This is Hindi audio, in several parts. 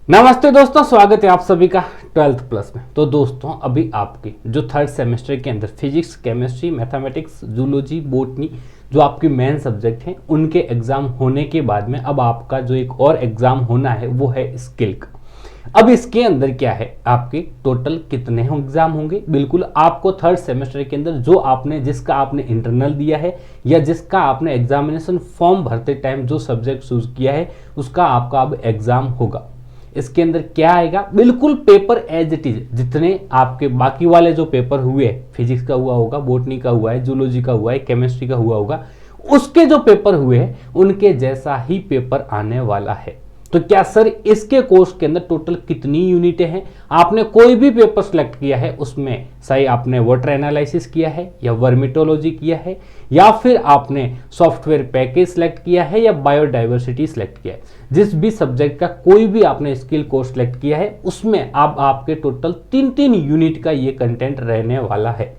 नमस्ते दोस्तों, स्वागत है आप सभी का 12th प्लस में। तो दोस्तों अभी आपके जो थर्ड सेमेस्टर के अंदर physics, chemistry, mathematics, zoology, botany जो आपके मेन सब्जेक्ट हैं उनके एग्जाम होने के बाद में अब आपका जो एक और एग्जाम होना है वो है स्किल का। अब इसके अंदर क्या है, आपके टोटल कितने एग्जाम होंगे, बिल्कुल आपको थर्ड सेमेस्टर के अंदर जो जिसका आपने इंटरनल दिया है या जिसका आपने एग्जामिनेशन फॉर्म भरते टाइम जो सब्जेक्ट चूज किया है उसका आपका अब एग्जाम होगा। इसके अंदर क्या आएगा, बिल्कुल पेपर एज इट इज जितने आपके बाकी वाले जो पेपर हुए, फिजिक्स का हुआ होगा, बॉटनी का हुआ है, जूलॉजी का हुआ है, केमिस्ट्री का हुआ होगा, उसके जो पेपर हुए हैं उनके जैसा ही पेपर आने वाला है। तो क्या सर इसके कोर्स के अंदर टोटल कितनी यूनिटें हैं, आपने कोई भी पेपर सिलेक्ट किया है उसमें सही आपने वाटर एनालिसिस किया है या वर्मिटोलॉजी किया है या फिर आपने सॉफ्टवेयर पैकेज सिलेक्ट किया है या बायोडाइवर्सिटी सिलेक्ट किया है, जिस भी सब्जेक्ट का कोई भी आपने स्किल कोर्स सिलेक्ट किया है उसमें अब आपके टोटल 3-3 यूनिट का ये कंटेंट रहने वाला है।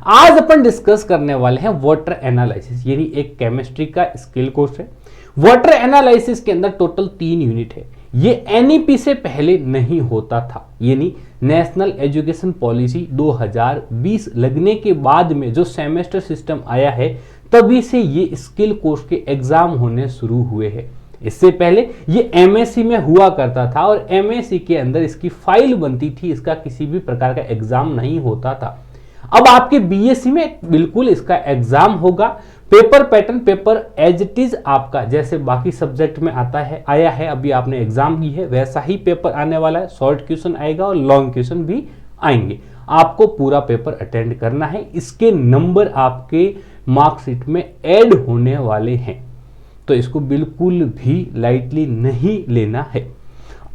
आज अपन डिस्कस करने वाले हैं वाटर एनालिसिस, यानी एक केमिस्ट्री का स्किल कोर्स है। वाटर एनालिसिस के अंदर टोटल 3 यूनिट है। ये एनईपी से पहले नहीं होता था, यानी नेशनल एजुकेशन पॉलिसी 2020 लगने के बाद में जो सेमेस्टर सिस्टम आया है तभी से ये स्किल कोर्स के एग्जाम होने शुरू हुए हैं। इससे पहले ये एमएससी में हुआ करता था और एमएससी के अंदर इसकी फाइल बनती थी, इसका किसी भी प्रकार का एग्जाम नहीं होता था। अब आपके बीएससी में बिल्कुल इसका एग्जाम होगा। Paper pattern paper as it is आपका जैसे बाकी सब्जेक्ट में आता है आया है, अभी आपने एग्जाम दी है वैसा ही पेपर आने वाला है। शॉर्ट क्वेश्चन आएगा और लॉन्ग क्वेश्चन भी आएंगे। आपको पूरा पेपर अटेंड करना है, इसके नंबर आपके मार्कशीट में ऐड होने वाले हैं, तो इसको बिल्कुल भी लाइटली नहीं लेना है।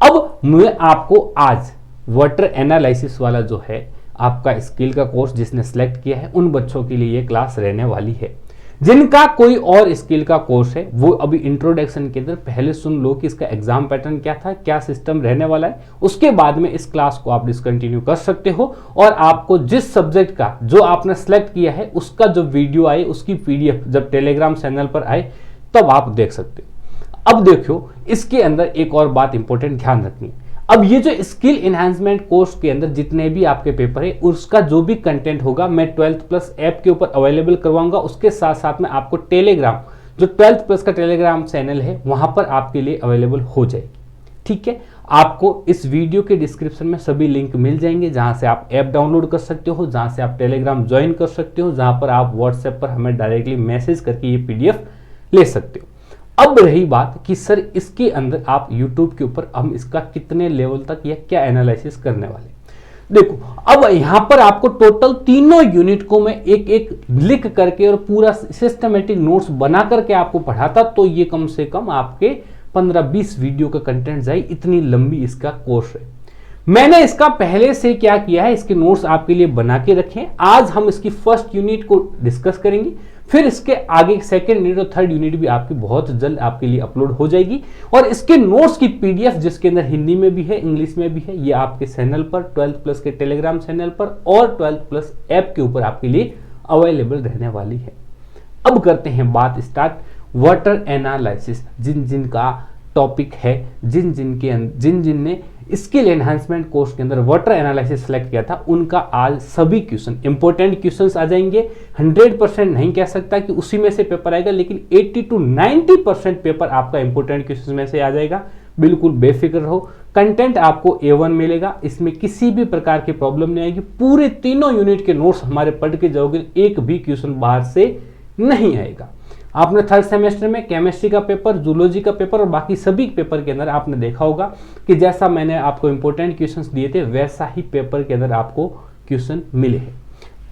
अब मैं आपको आज वाटर एनालिसिस वाला जो है आपका स्किल का कोर्स जिसने सेलेक्ट किया है उन बच्चों के लिए ये क्लास रहने वाली है। जिनका कोई और स्किल का कोर्स है वो अभी इंट्रोडक्शन के अंदर पहले सुन लो कि इसका एग्जाम पैटर्न क्या था, क्या सिस्टम रहने वाला है, उसके बाद में इस क्लास को आप डिसकंटिन्यू कर सकते हो और आपको जिस सब्जेक्ट का जो आपने सेलेक्ट किया है उसका जो वीडियो आए उसकी पीडीएफ जब टेलीग्राम चैनल पर आए तब आप देख सकते हो। अब देखो इसके अंदर एक और बात इंपॉर्टेंट ध्यान रखनी है। अब ये जो स्किल एनहांसमेंट कोर्स के अंदर जितने भी आपके पेपर है उसका जो भी कंटेंट होगा मैं 12th प्लस ऐप के ऊपर अवेलेबल करवाऊंगा। उसके साथ साथ में आपको टेलीग्राम जो 12th प्लस का टेलीग्राम चैनल है वहां पर आपके लिए अवेलेबल हो जाएगी। ठीक है, आपको इस वीडियो के डिस्क्रिप्शन में सभी लिंक मिल जाएंगे जहां से आप ऐप डाउनलोड कर सकते हो, जहां से आप टेलीग्राम ज्वाइन कर सकते हो, जहां पर आप व्हाट्सएप पर हमें डायरेक्टली मैसेज करके ये पीडीएफ ले सकते हो। अब रही बात कि सर इसके अंदर आप YouTube के ऊपर हम इसका कितने लेवल तक या क्या एनालिसिस करने वाले। देखो अब यहां पर आपको टोटल तीनों यूनिट को मैं एक एक लिख करके और पूरा सिस्टमेटिक नोट्स बना करके आपको पढ़ाता तो ये कम से कम आपके 15-20 वीडियो का कंटेंट जाए, इतनी लंबी इसका कोर्स है। मैंने इसका पहले से क्या किया है, इसके नोट्स आपके लिए बना के रखे हैं। आज हम इसकी फर्स्ट यूनिट को डिस्कस करेंगे, फिर इसके आगे सेकंड यूनिट और थर्ड यूनिट भी आपकी बहुत जल्द आपके लिए अपलोड हो जाएगी और इसके नोट्स की पीडीएफ जिसके अंदर हिंदी में भी है, इंग्लिश में भी है, ये आपके चैनल पर 12th प्लस के टेलीग्राम चैनल पर और 12th प्लस ऐप के ऊपर आपके लिए अवेलेबल रहने वाली है। अब करते हैं बात स्टार्ट वाटर एनालिसिस। जिन का टॉपिक है, जिन ने स्किल एनहांसमेंट कोर्स के अंदर वाटर एनालिसिस सेलेक्ट किया था उनका आज सभी क्वेश्चन इंपॉर्टेंट क्वेश्चंस आ जाएंगे। 100% नहीं कह सकता कि उसी में से पेपर आएगा, लेकिन 80 to 90% पेपर आपका इंपॉर्टेंट क्वेश्चन में से आ जाएगा। बिल्कुल बेफिक्र रहो, कंटेंट आपको A1 मिलेगा, इसमें किसी भी प्रकार की प्रॉब्लम नहीं आएगी। पूरे तीनों यूनिट के नोट्स हमारे पढ़ के जाओगे, एक भी क्वेश्चन बाहर से नहीं आएगा। आपने थर्ड सेमेस्टर में केमिस्ट्री का पेपर, जूलॉजी का पेपर और बाकी सभी पेपर के अंदर आपने देखा होगा कि जैसा मैंने आपको इंपॉर्टेंट क्वेश्चंस दिए थे वैसा ही पेपर के अंदर आपको क्वेश्चन मिले हैं।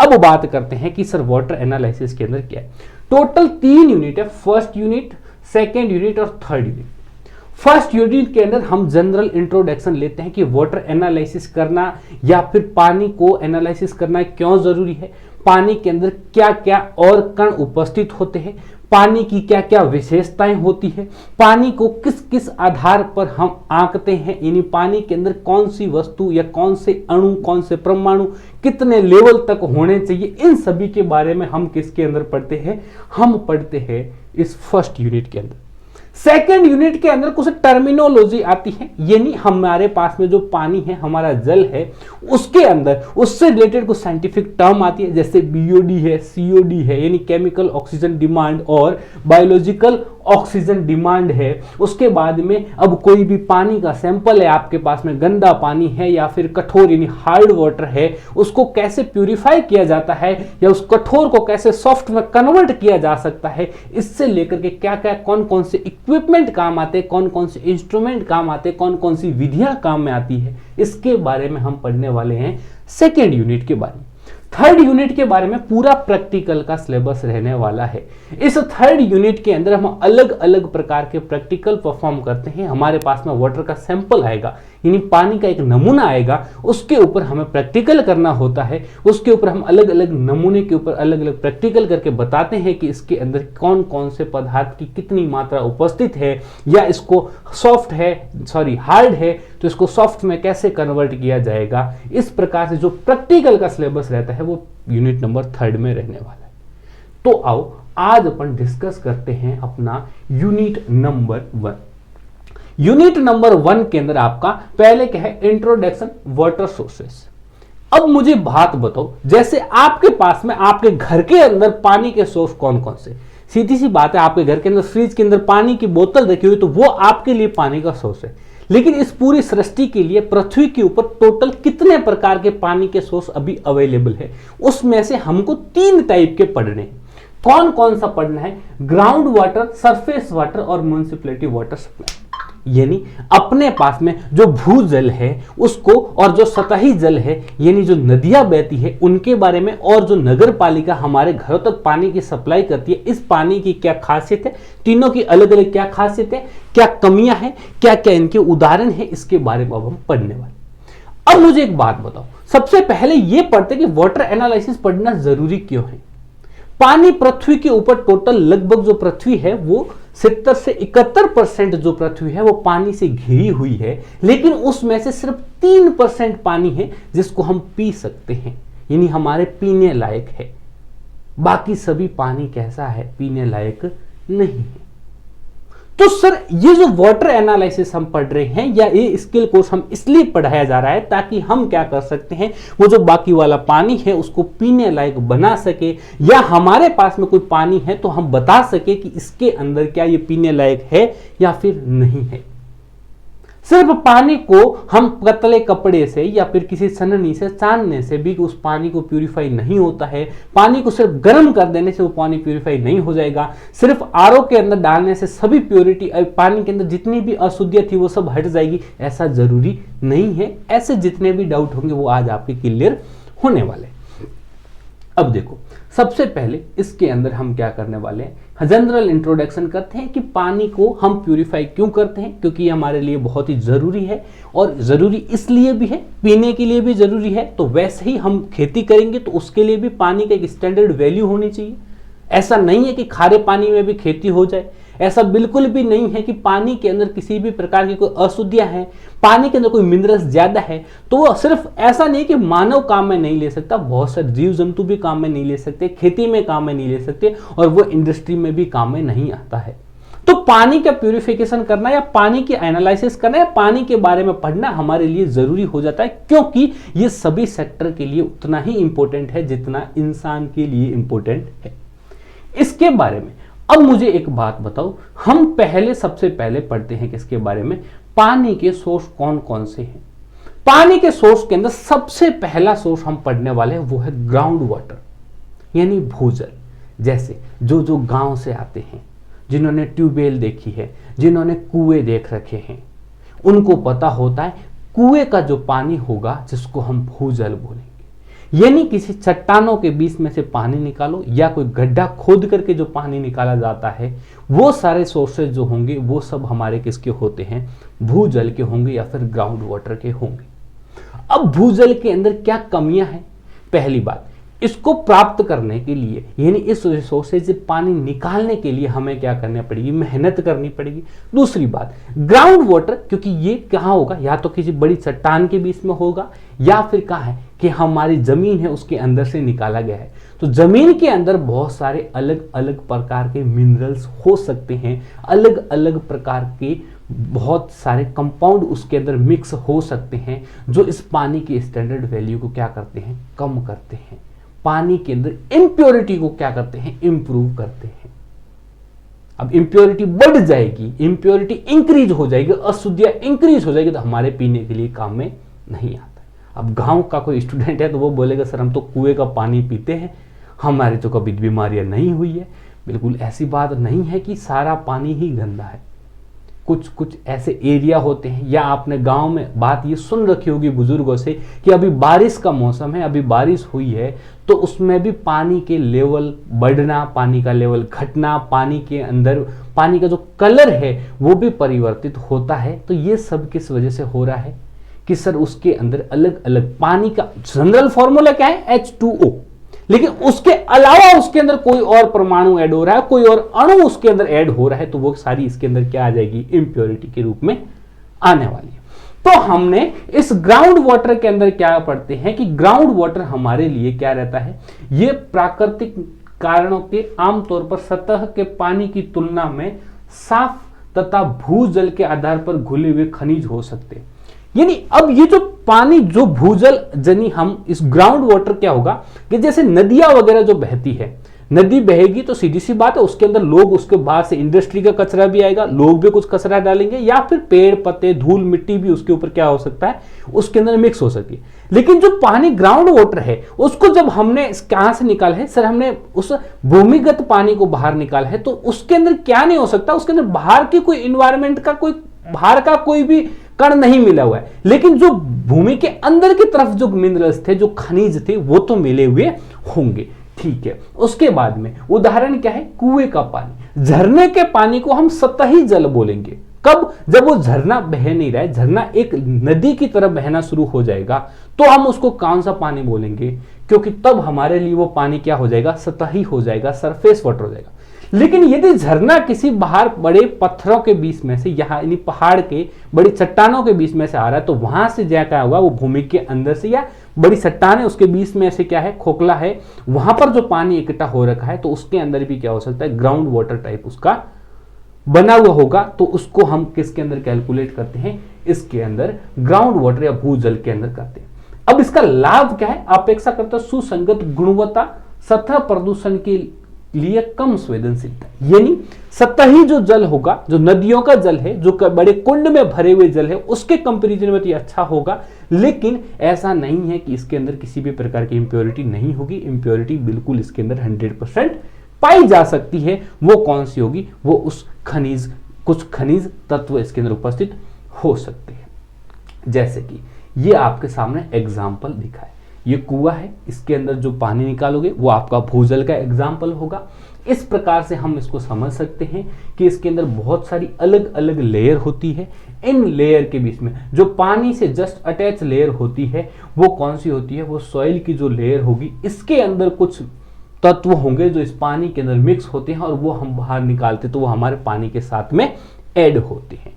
अब बात करते हैं कि सर वाटर एनालिसिस के अंदर क्या है। टोटल 3 यूनिट है, फर्स्ट यूनिट, सेकेंड यूनिट और थर्ड यूनिट। फर्स्ट यूनिट के अंदर हम जनरल इंट्रोडक्शन लेते हैं कि वाटर एनालिसिस करना या फिर पानी को एनालिसिस करना क्यों जरूरी है, पानी के अंदर क्या क्या और कण उपस्थित होते हैं, पानी की क्या क्या विशेषताएं होती है, पानी को किस किस आधार पर हम आंकते हैं, यानी पानी के अंदर कौन सी वस्तु या कौन से अणु, कौन से परमाणु कितने लेवल तक होने चाहिए, इन सभी के बारे में हम किसके अंदर पढ़ते हैं, हम पढ़ते हैं इस फर्स्ट यूनिट के अंदर। सेकेंड यूनिट के अंदर कुछ टर्मिनोलॉजी आती है, यानी हमारे पास में जो पानी है, हमारा जल है, उसके अंदर उससे रिलेटेड कुछ साइंटिफिक टर्म आती है, जैसे बीओडी है, सीओडी है, यानी केमिकल ऑक्सीजन डिमांड, और बायोलॉजिकल ऑक्सीजन डिमांड है। उसके बाद में अब कोई भी पानी का सैंपल है आपके पास में, गंदा पानी है या फिर कठोर यानी हार्ड वाटर है, उसको कैसे प्यूरिफाई किया जाता है या उस कठोर को कैसे सॉफ्ट में कन्वर्ट किया जा सकता है, इससे लेकर के क्या क्या कौन कौन से इक्विपमेंट काम आते हैं, कौन कौन से इंस्ट्रूमेंट काम आते हैं, कौन कौन सी विधियां काम में आती है, इसके बारे में हम पढ़ने वाले हैं सेकेंड यूनिट के बारे में। थर्ड यूनिट के बारे में पूरा प्रैक्टिकल का सिलेबस रहने वाला है। इस थर्ड यूनिट के अंदर हम अलग अलग प्रकार के प्रैक्टिकल परफॉर्म करते हैं। हमारे पास में वाटर का सैंपल आएगा, यानी पानी का एक नमूना आएगा, उसके ऊपर हमें प्रैक्टिकल करना होता है। उसके ऊपर हम अलग अलग नमूने के ऊपर अलग अलग प्रैक्टिकल करके बताते हैं कि इसके अंदर कौन कौन से पदार्थ की कितनी मात्रा उपस्थित है, या इसको सॉफ्ट है हार्ड है तो इसको सॉफ्ट में कैसे कन्वर्ट किया जाएगा। इस प्रकार से जो प्रैक्टिकल का सिलेबस रहता है वो यूनिट नंबर थर्ड में रहने वाला है। तो आओ आज अपन डिस्कस करते हैं अपना यूनिट नंबर 1। यूनिट नंबर 1 के अंदर आपका पहले क्या है, इंट्रोडक्शन वाटर सोर्सेस। अब मुझे बात बताओ, जैसे आपके पास में आपके घर के अंदर पानी के सोर्स कौन कौन से, सीधी सी बात है, आपके घर के अंदर फ्रिज के अंदर पानी की बोतल रखी हुई तो वो आपके लिए पानी का सोर्स है। लेकिन इस पूरी सृष्टि के लिए पृथ्वी के ऊपर टोटल कितने प्रकार के पानी के सोर्स अभी अवेलेबल है, उसमें से हमको 3 टाइप के पढ़ने हैं। कौन कौन सा पढ़ना है, ग्राउंड वाटर, सरफेस वाटर और म्युनिसिपैलिटी वाटर सप्लाई। यानी अपने पास में जो भूजल है उसको, और जो सतही जल है यानी जो नदियां बहती है उनके बारे में, और जो नगर पालिका हमारे घरों तक पानी की सप्लाई करती है, इस पानी की क्या खासियत है, तीनों की अलग अलग क्या खासियत है, क्या कमियां हैं, क्या क्या इनके उदाहरण है, इसके बारे में अब हम पढ़ने वाले। अब मुझे एक बात बताओ, सबसे पहले यह पढ़ते कि वाटर एनालिसिस पढ़ना जरूरी क्यों है। पानी पृथ्वी के ऊपर टोटल लगभग जो पृथ्वी है वो 70 से 71% जो पृथ्वी है वो पानी से घिरी हुई है, लेकिन उसमें से सिर्फ 3% पानी है जिसको हम पी सकते हैं, यानी हमारे पीने लायक है। बाकी सभी पानी कैसा है, पीने लायक नहीं है। तो सर ये जो वाटर एनालिसिस हम पढ़ रहे हैं या ये स्किल कोर्स हम इसलिए पढ़ाया जा रहा है ताकि हम क्या कर सकते हैं, वो जो बाकी वाला पानी है उसको पीने लायक बना सके, या हमारे पास में कोई पानी है तो हम बता सके कि इसके अंदर क्या ये पीने लायक है या फिर नहीं है। सिर्फ पानी को हम पतले कपड़े से या फिर किसी छन्नी से छानने से भी उस पानी को प्यूरिफाई नहीं होता है। पानी को सिर्फ गर्म कर देने से वो पानी प्यूरिफाई नहीं हो जाएगा। सिर्फ आरओ के अंदर डालने से सभी प्योरिटी, पानी के अंदर जितनी भी अशुद्धियां थी वो सब हट जाएगी, ऐसा जरूरी नहीं है। ऐसे जितने भी डाउट होंगे वो आज आपके क्लियर होने वाले। अब देखो, सबसे पहले इसके अंदर हम क्या करने वाले हैं, जनरल इंट्रोडक्शन करते हैं कि पानी को हम प्यूरिफाई क्यों करते हैं, क्योंकि ये हमारे लिए बहुत ही जरूरी है। और जरूरी इसलिए भी है, पीने के लिए भी जरूरी है, तो वैसे ही हम खेती करेंगे तो उसके लिए भी पानी का एक स्टैंडर्ड वैल्यू होनी चाहिए। ऐसा नहीं है कि खारे पानी में भी खेती हो जाए, ऐसा बिल्कुल भी नहीं है कि पानी के अंदर किसी भी प्रकार की कोई अशुद्धियां हैं, पानी के अंदर कोई मिनरल्स ज्यादा है तो वो सिर्फ ऐसा नहीं कि मानव काम में नहीं ले सकता, बहुत सारे जीव जंतु भी काम में नहीं ले सकते, खेती में काम में नहीं ले सकते, और वो इंडस्ट्री में भी काम में नहीं आता है। तो पानी का प्यूरिफिकेशन करना या पानी की एनालिसिस करना या पानी के बारे में पढ़ना हमारे लिए जरूरी हो जाता है, क्योंकि ये सभी सेक्टर के लिए उतना ही इंपॉर्टेंट है जितना इंसान के लिए इंपॉर्टेंट है। इसके बारे में अब मुझे एक बात बताओ, हम पहले सबसे पहले पढ़ते हैं किसके बारे में, पानी के सोर्स कौन कौन से हैं। पानी के सोर्स के अंदर सबसे पहला सोर्स हम पढ़ने वाले हैं वो है ग्राउंड वाटर, यानी भूजल। जैसे जो जो गांव से आते हैं, जिन्होंने ट्यूबवेल देखी है, जिन्होंने कुएं देख रखे हैं, उनको पता होता है कुएं का जो पानी होगा जिसको हम भूजल बोलेंगे, यानी किसी चट्टानों के बीच में से पानी निकालो या कोई गड्ढा खोद करके जो पानी निकाला जाता है, वो सारे सोर्सेज जो होंगे वो सब हमारे किसके होते हैं, भूजल के होंगे या फिर ग्राउंड वाटर के होंगे। अब भूजल के अंदर क्या कमियां हैं, पहली बात इसको प्राप्त करने के लिए यानी इस रिसोर्सेज से पानी निकालने के लिए हमें क्या करना पड़ेगी, मेहनत करनी पड़ेगी। दूसरी बात, ग्राउंड वाटर, क्योंकि ये कहाँ होगा, या तो किसी बड़ी चट्टान के बीच में होगा या फिर कहाँ है कि हमारी जमीन है उसके अंदर से निकाला गया है। तो जमीन के अंदर बहुत सारे अलग अलग प्रकार के मिनरल्स हो सकते हैं, अलग अलग प्रकार के बहुत सारे कंपाउंड उसके अंदर मिक्स हो सकते हैं, जो इस पानी के स्टैंडर्ड वैल्यू को क्या करते हैं, कम करते हैं। पानी के अंदर इम्प्योरिटी को क्या करते हैं, इंप्रूव करते हैं। अब इम्प्योरिटी बढ़ जाएगी, इम्प्योरिटी इंक्रीज हो जाएगी, अशुद्धियां इंक्रीज हो जाएगी, तो हमारे पीने के लिए काम में नहीं आता। अब गांव का कोई स्टूडेंट है तो वो बोलेगा सर हम तो कुएं का पानी पीते हैं, हमारी तो कभी बीमारियां नहीं हुई है। बिल्कुल ऐसी बात नहीं है कि सारा पानी ही गंदा है। कुछ कुछ ऐसे एरिया होते हैं, या आपने गांव में बात ये सुन रखी होगी बुजुर्गों से कि अभी बारिश का मौसम है, अभी बारिश हुई है, तो उसमें भी पानी के लेवल बढ़ना, पानी का लेवल घटना, पानी के अंदर पानी का जो कलर है वो भी परिवर्तित होता है। तो ये सब किस वजह से हो रहा है कि सर उसके अंदर अलग अलग पानी का जनरल फॉर्मूला क्या है, H2O, लेकिन उसके अलावा उसके अंदर कोई और परमाणु ऐड हो रहा है, कोई और अणु उसके अंदर ऐड हो रहा है, तो वो सारी इसके अंदर क्या आ जाएगी, इम्प्योरिटी के रूप में आने वाली है। तो हमने इस ग्राउंड वाटर के अंदर क्या पढ़ते हैं कि ग्राउंड वाटर हमारे लिए क्या रहता है, ये प्राकृतिक कारणों के आमतौर पर सतह के पानी की तुलना में साफ तथा भूजल के आधार पर घुले हुए खनिज हो सकते हैं। यानी अब ये जो पानी जो भूजल जनी हम इस ग्राउंड वाटर क्या होगा कि जैसे नदियां वगैरह जो बहती है, नदी बहेगी तो सीधी सी बात है उसके अंदर लोग, उसके बाहर से इंडस्ट्री का कचरा भी आएगा, लोग भी कुछ कचरा डालेंगे, या फिर पेड़ पत्ते धूल मिट्टी भी उसके ऊपर क्या हो सकता है, उसके अंदर मिक्स हो सकती है। लेकिन जो पानी ग्राउंड वाटर है उसको जब हमने कहां से निकाला है, सर हमने उस भूमिगत पानी को बाहर निकाला है, तो उसके अंदर क्या नहीं हो सकता, उसके अंदर बाहर की कोई इन्वायरमेंट का कोई बाहर का कोई भी कण नहीं मिला हुआ है, लेकिन जो भूमि के अंदर की तरफ जो मिनरल्स थे, जो खनिज थे, वो तो मिले हुए होंगे। ठीक है, उसके बाद में उदाहरण क्या है, कुएं का पानी। झरने के पानी को हम सतही जल बोलेंगे। कब, जब वो झरना बह नहीं रहा है, झरना एक नदी की तरह बहना शुरू हो जाएगा, तो हम उसको कौन सा पानी बोलेंगे, क्योंकि तब हमारे लिए वो पानी क्या हो जाएगा, सतही हो जाएगा, सरफेस वाटर हो जाएगा। लेकिन यदि झरना किसी बाहर बड़े पत्थरों के बीच में से, यहाँ यानी पहाड़ के बड़ी चट्टानों के बीच में से आ रहा है, तो वहां से क्या क्या होगा, वो भूमि के अंदर से, या बड़ी चट्टान है उसके बीच में ऐसे क्या है, खोखला है, वहां पर जो पानी इकट्ठा हो रखा है, तो उसके अंदर भी क्या हो सकता है, ग्राउंड वाटर टाइप उसका बना हुआ होगा। तो उसको हम किसके अंदर कैलकुलेट करते हैं, इसके अंदर ग्राउंड वाटर या भूजल के अंदर करते हैं। अब इसका लाभ क्या है, अपेक्षाकृत सुसंगत गुणवत्ता, सतह प्रदूषण के लिए कम संवेदनशीलता। यानी सतही जो जल होगा, जो नदियों का जल है, जो बड़े कुंड में भरे हुए जल है, उसके कंपैरिजन में तो ये अच्छा होगा, लेकिन ऐसा नहीं है कि इसके अंदर किसी भी प्रकार की इंप्योरिटी नहीं होगी। इंप्योरिटी बिल्कुल इसके अंदर 100% पाई जा सकती है। वो कौन सी होगी, वो उस खनिज, कुछ खनिज तत्व इसके अंदर उपस्थित हो सकते हैं। जैसे कि ये आपके सामने एग्जाम्पल दिखा है, ये कुआं है, इसके अंदर जो पानी निकालोगे वो आपका भूजल का एग्जाम्पल होगा। इस प्रकार से हम इसको समझ सकते हैं कि इसके अंदर बहुत सारी अलग अलग लेयर होती है। इन लेयर के बीच में जो पानी से जस्ट अटैच लेयर होती है वो कौन सी होती है, वो सॉइल की जो लेयर होगी, इसके अंदर कुछ तत्व होंगे जो इस पानी के अंदर मिक्स होते हैं, और वो हम बाहर निकालते तो वो हमारे पानी के साथ में ऐड होते हैं।